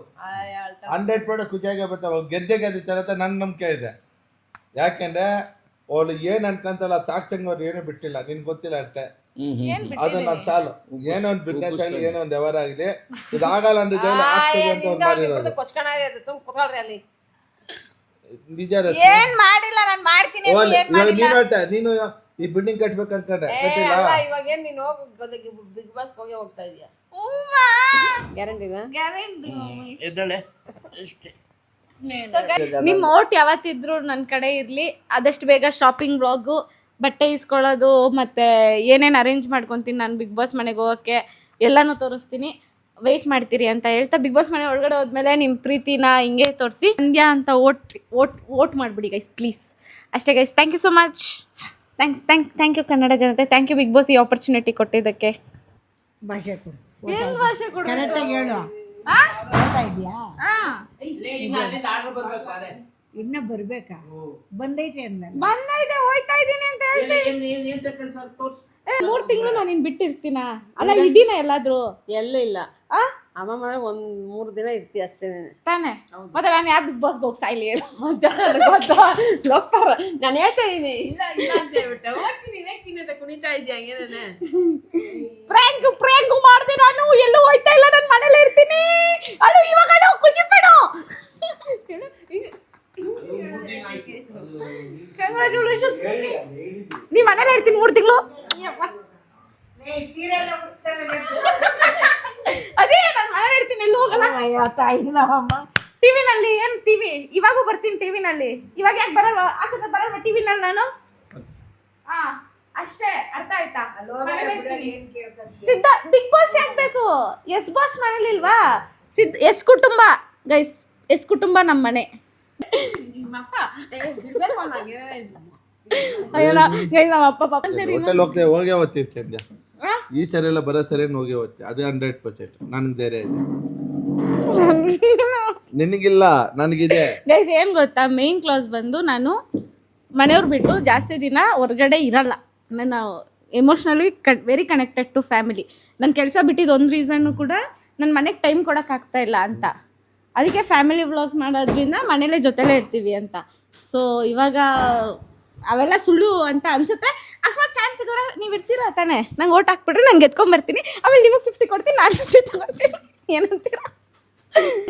100% ಖುಷಿಯಾಗೇ ಬರ್ತಾರೆ. ಗೆದ್ದೆ ಚಾಗತ್ತೆ ನನ್ನ ನಂಬಿಕೆ ಇದೆ. ಯಾಕೆಂದ್ರೆ ಅವಳು ಏನು ಅನ್ಕಂತಲ್ಲ, ಸಾಕ್ಷಂಗ್ ಅವ್ರು ಏನೂ ಬಿಟ್ಟಿಲ್ಲ, ನಿನ್ಗೆ ಗೊತ್ತಿಲ್ಲ ಅಷ್ಟೇ. ಅದು ನಾನು ಸಾಲು. ಏನೋ ಒಂದು ಬಿಸ್ನೆಸ್ ಆಗಲಿ, ಏನೋ ಒಂದು ವ್ಯವಹಾರ ಆಗಲಿ, ಇದಾಗಲ್ಲ ಅಂದ್ರೆ ಆಗ್ತದೆ ಅಂತ ಅವ್ರು ಮಾಡಿರೋದು. ನಿಜ ಏನ್ ಮಾಡಿಲ್ಲ, ನಾನು ಮಾಡ್ತೀನಿ. ನೀನು ಅಷ್ಟೇ, ನೀನು ಈ ಬಿಲ್ಡಿಂಗ್ ಕಟ್ಬೇಕು ಅನ್ಕೊಂಡೆ, ಕಟ್ಟಿಲ್ಲ. ಇವಾಗ ಏನ್ ನೀನು ಬಿಗ್ ಬಾಸ್ ಹೋಗಿ ಹೋಗ್ತಾ ಇದೀಯ? ಗ್ಯಾರಂಟಿ ಎದ್ದಳೆ ಅಷ್ಟೇ. ನಿಮ್ಮ ಓಟ್ ಯಾವತ್ತಿದ್ರು ನನ್ನ ಕಡೆ ಇರಲಿ. ಆದಷ್ಟು ಬೇಗ ಶಾಪಿಂಗ್ ಬ್ಲಾಗು, ಬಟ್ಟೆ ಇಸ್ಕೊಳ್ಳೋದು, ಮತ್ತು ಏನೇನು ಅರೇಂಜ್ ಮಾಡ್ಕೊತೀನಿ ನಾನು ಬಿಗ್ ಬಾಸ್ ಮನೆಗೆ ಹೋಗೋಕ್ಕೆ, ಎಲ್ಲನೂ ತೋರಿಸ್ತೀನಿ. ವೆಯ್ಟ್ ಮಾಡ್ತೀರಿ ಅಂತ ಹೇಳ್ತಾ, ಬಿಗ್ ಬಾಸ್ ಮನೆ ಒಳಗಡೆ ಹೋದ್ಮೇಲೆ ನಿಮ್ಮ ಪ್ರೀತಿನ ಹಿಂಗೆ ತೋರಿಸಿ ಸಂಧ್ಯಾ ಅಂತ ಓಟ್ ಮಾಡಿಬಿಡಿ ಗೈಸ್, ಪ್ಲೀಸ್. ಅಷ್ಟೇ guys, thank you so much. Thank you Kannada ಜನತೆ, ಥ್ಯಾಂಕ್ ಯು ಬಿಗ್ ಬಾಸ್ ಈ ಆಪರ್ಚುನಿಟಿ ಕೊಟ್ಟಿದ್ದಕ್ಕೆ. ಭಾಷೆ ಕೊಡು, ಏನ್ ಭಾಷೆ ಕೊಡು? ಕರೆಕ್ಟಾಗಿ ಹೇಳು. ಆ? ಹೇಳ್ತಾ ಇದೆಯಾ? ಆ. ಇನ್ನ ಬರ್ಬೇಕಾ? ಬಂದೈತೆ ಅಂದಲ್ಲ. ಬಂದೈತೆ, ಹೋಯ್ತಾ ಇದೀನಿ ಅಂತ ಹೇಳ್ತೀನಿ. 3 ತಿಂಗಳು ನಾನು ನಿನ್ ಬಿಟ್ಟಿರ್ತೀನ? ಅಲ್ಲ ಇದೀನ ಎಲ್ಲಾದ್ರೂ? ಎಲ್ಲೂ ಇಲ್ಲ. ಆ? ಅಮ್ಮ ಮನೆ 1-3 ದಿನ ಇರ್ತೀವಿ ಅಷ್ಟೇ. ತಾನೆ? ಮತ್ತೆ ನಾನು ಯಾವ ಬಿಗ್ ಬಾಸ್ಗೆ ಹೋಗಿ ಸಾಯ್ಲಿ ಹೇಳು? ನಾನು ಹೇಳ್ತಾ ಇದೀನಿ ಇಲ್ಲ ಇಲ್ಲ ಅಂತ ಹೇಳ್ಬಿಟ್ಟೆ. ಹೋಗ್ತೀನಿ ಅಂತ ಕುಣಿತಾ ಇದ್ಯಾ ಹಂಗೇನೆ. ಪ್ರ್ಯಾಂಕ್ ಮಾಡ್ದೆ ನಾನು. ಎಲ್ಲೂ ಹೋಯ್ತಾ ಇಲ್ಲ, ನಾನು ಮನೇಲಿ ಇರ್ತೀನಿ. ಅಳು ಇವಾಗ ಅಳು, ಖುಷಿ ಪಡು. ಕಂಗ್ರಾಚುಲೇಷನ್ಸ್. ನೀ ಮನೇಲಿ ಇರ್ತೀನಿ 3 ತಿಂಗಳು. ಅದೇ ನಾನು ಮನೇಲಿ ಇರ್ತೀನಿ, ಎಲ್ಲೂ ಹೋಗಲ್ಲ. ತಾಯಿ ನಮ್ಮಮ್ಮ ಟಿವಿನಲ್ಲಿ ಏನ್ ಟಿವಿ? ಇವಾಗೂ ಬರ್ತೀನಿ ಟಿವಿನಲ್ಲಿ. ಇವಾಗ ಯಾಕೆ ಬರಲ್ವಾ? ಹಾಕಿದ್ರೆ ಬರಲ್ವಾ ಟಿವಿನಲ್ಲಿ ನಾನು? ಹಾ ಅಷ್ಟೇ, ಅರ್ಥ ಆಯ್ತಾ? ಸಿದ್ಧ ಬಿಗ್ ಬಾಸ್ ಯಾಕೆ ಬೇಕು? ಎಸ್ ಬಾಸ್ ಮನೇಲಿ ಇಲ್ವಾ? ಎಸ್ ಕುಟುಂಬ ಗೈಸ್, ಎಸ್ ಕುಟುಂಬ ನಮ್ಮ ಮನೆ. ನಮ್ಮ ಅಪ್ಪ ಪಾಪ ಸರಿ ಹೋಟೆಲ್ ಹೋಗೇ ಓದ್ತಿರ್ತೀನಿ. ಈ ಸರಿ ಎಲ್ಲ ಬರೋ ಸರಿ ಹೋಗಿ ಓದ್ತಿ, ಅದೇ 100%. ನನ್ಗೆ ಧೈರ್ಯ ಇದೆ, ನಿನಗಿಲ್ಲ, ನನಗಿದೆ. ಗೈಸ್ ಏನ್ ಗೊತ್ತಾ, ಮೇನ್ ಕ್ಲಾಸ್ ಬಂದು ನಾನು ಮನೆಯವ್ರು ಬಿಟ್ಟು ಜಾಸ್ತಿ ದಿನ ಹೊರಗಡೆ ಇರಲ್ಲ. ನಾನು emotionally very connected to family. ನನ್ನ ಕೆಲಸ ಬಿಟ್ಟಿದ್ದು ಒಂದು ರೀಸನ್ನು ಕೂಡ ನನ್ನ ಮನೆಗೆ ಟೈಮ್ ಕೊಡೋಕ್ಕಾಗ್ತಾ ಇಲ್ಲ ಅಂತ. ಅದಕ್ಕೆ ಫ್ಯಾಮಿಲಿ ವ್ಲಾಗ್ಸ್ ಮಾಡೋದ್ರಿಂದ ಮನೇಲೇ ಜೊತೆಲೇ ಇರ್ತೀವಿ ಅಂತ. ಸೊ ಇವಾಗ ಅವೆಲ್ಲ ಸುಳ್ಳು ಅಂತ ಅನ್ಸುತ್ತೆ. ಅಕಸ್ಮಾತ್ ಚಾನ್ಸ್ ಸಿಗೋರೆ ನೀವು ಇರ್ತೀರ ತಾನೆ, ನಂಗೆ ಓಟ್ ಹಾಕ್ಬಿಟ್ರೆ ನಾನು ಗೆದ್ಕೊಂಬರ್ತೀನಿ. ಆಮೇಲೆ ನಿಮಗೆ 50 ಕೊಡ್ತೀನಿ, ನಾನು 50 ತಗೊಳ್ತೀನಿ. ಏನಂತೀರ?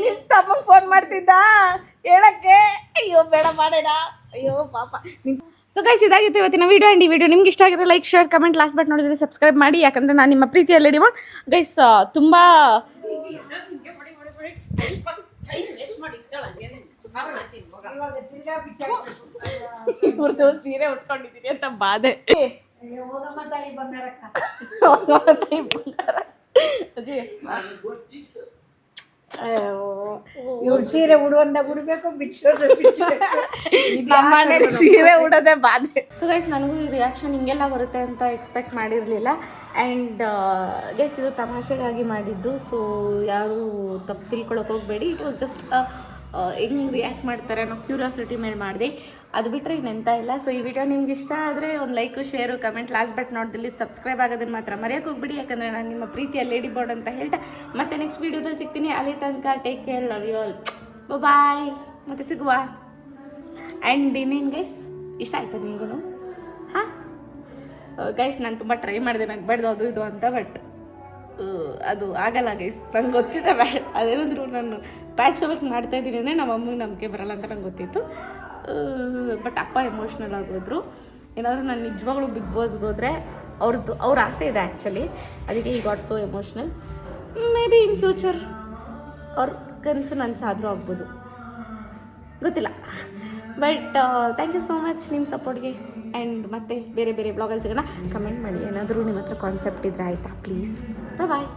ನಿಮ್ಮ ತಮ್ಮಂಗೆ ಫೋನ್ ಮಾಡ್ತಿದ್ದ ಹೇಳಕ್ಕೆ? ಅಯ್ಯೋ ಬೇಡ ಮಾಡೋಣ, ಅಯ್ಯೋ ಪಾಪ. ಸೊ ಗೈಸ್ ಇದಾಗಿತ್ತು ಇವತ್ತಿನ ವಿಡಿಯೋ. ಆ್ಯಂಡ್ ಈ ವಿಡಿಯೋ ನಿಮ್ಗೆ ಇಷ್ಟ ಆಗಿರೋ like, share, comment, last but ನೋಡಿದ್ರೆ ಸಬ್ಸ್ಕ್ರೈಬ್ ಮಾಡಿ. ಯಾಕಂದರೆ ನಾನು ನಿಮ್ಮ ಪ್ರೀತಿಯ ಲೇಡಿ ಮಾಡ್ ಗೈಸ್. ತುಂಬ ಇವ್ರದ್ದು ಸೀರೆ ಉಟ್ಕೊಂಡಿದ್ದೀನಿ ಅಂತ ಬಾಧೆ. ಇವ್ರು ಸೀರೆ ಉಡುವಂದಾಗ ಉಡ್ಬೇಕು, ಬಿಚ್ಚೋದು ನಮ್ಮ ಮನೇಲಿ ಸೀರೆ ಉಡೋದೇ ಬಾಧೆ. ಸೊ ಗೈಸ್ ನನಗೂ ಈ ರಿಯಾಕ್ಷನ್ ಹಿಂಗೆಲ್ಲ ಬರುತ್ತೆ ಅಂತ ಎಕ್ಸ್ಪೆಕ್ಟ್ ಮಾಡಿರಲಿಲ್ಲ. ಆ್ಯಂಡ್ ಗೈಸ್ ಇದು ತಮಾಷೆಗಾಗಿ ಮಾಡಿದ್ದು. ಸೊ ಯಾರು ತಪ್ಪು ತಿಳ್ಕೊಳಕ್ಕೆ ಹೋಗಬೇಡಿ. ಇಟ್ ವಾಸ್ ಜಸ್ಟ್ ಹೆಂಗೆ ರಿಯಾಕ್ಟ್ ಮಾಡ್ತಾರೆ ಅನ್ನೋ ಕ್ಯೂರಿಯಾಸಿಟಿ ಮೇಲೆ ಮಾಡಿದೆ, ಅದು ಬಿಟ್ಟರೆ ಇನ್ನೆಂತ ಇಲ್ಲ. ಸೊ ಈ ವಿಡಿಯೋ ನಿಮ್ಗೆ ಇಷ್ಟ ಆದರೆ ಒಂದು like, share, comment, last but ನೋಡ್ದಲ್ಲಿ ಸಬ್ಸ್ಕ್ರೈಬ್ ಆಗೋದನ್ನು ಮಾತ್ರ ಮರೆಯೋಕೆ ಹೋಗ್ಬಿಡಿ. ಯಾಕಂದರೆ ನಾನು ನಿಮ್ಮ ಪ್ರೀತಿಯ ಲೇಡಿ ಬೋರ್ಡ್ ಅಂತ ಹೇಳ್ತಾ ಮತ್ತೆ ನೆಕ್ಸ್ಟ್ ವೀಡಿಯೋದಲ್ಲಿ ಸಿಗ್ತೀನಿ. ಅಲ್ಲಿ ತನಕ take care, love you all, bye. ಮತ್ತೆ ಸಿಗುವ. ಆ್ಯಂಡ್ ಇನ್ನೇನು ಗೈಸ್, ಇಷ್ಟ ಆಯ್ತಾ ನಿಮಗೂ? ಹಾಂ ಗೈಸ್, ನಾನು ತುಂಬ ಟ್ರೈ ಮಾಡಿದೆ ನಗ್ಬಾರ್ದು ಅದು ಇದು ಅಂತ, ಬಟ್ ಅದು ಆಗಲ್ಲ ಗೈಸ್. ನಂಗೆ ಗೊತ್ತಿದೆ ಬ್ಯಾಡ್. ಅದೇನಾದರೂ ನಾನು ಪ್ಯಾಚ್ ವರ್ಕ್ ಮಾಡ್ತಾಯಿದ್ದೀನಿ ಅಂದರೆ ನಮ್ಮ ಅಮ್ಮಗೆ ನಂಬಿಕೆ ಬರಲ್ಲ ಅಂತ ನಂಗೆ ಗೊತ್ತಿತ್ತು. ಬಟ್ ಅಪ್ಪ ಎಮೋಷ್ನಲ್ ಆಗೋದ್ರು. ಏನಾದರೂ ನಾನು ನಿಜವಾಗ್ಲೂ ಬಿಗ್ ಬಾಸ್ಗೆ ಹೋದರೆ ಅವ್ರ ಆಸೆ ಇದೆ ಆ್ಯಕ್ಚುಲಿ, ಅದಕ್ಕೆ ಈ got so emotional. Maybe in future ಅವ್ರ ಕನಸು ನನ್ನ ಸಾಧ್ರು ಆಗ್ಬೋದು, ಗೊತ್ತಿಲ್ಲ. But thank you so much ನಿಮ್ಮ ಸಪೋರ್ಟ್ಗೆ. ಆ್ಯಂಡ್ ಮತ್ತೆ ಬೇರೆ ಬೇರೆ ಬ್ಲಾಗಲ್ಲಿ ಸಿಗೋಣ. ಕಮೆಂಟ್ ಮಾಡಿ ಏನಾದರೂ ನಿಮ್ಮ ಹತ್ರ ಕಾನ್ಸೆಪ್ಟ್ ಇದ್ರೆ ಆಯಿತಾ, ಪ್ಲೀಸ್. ಬಾಯ್.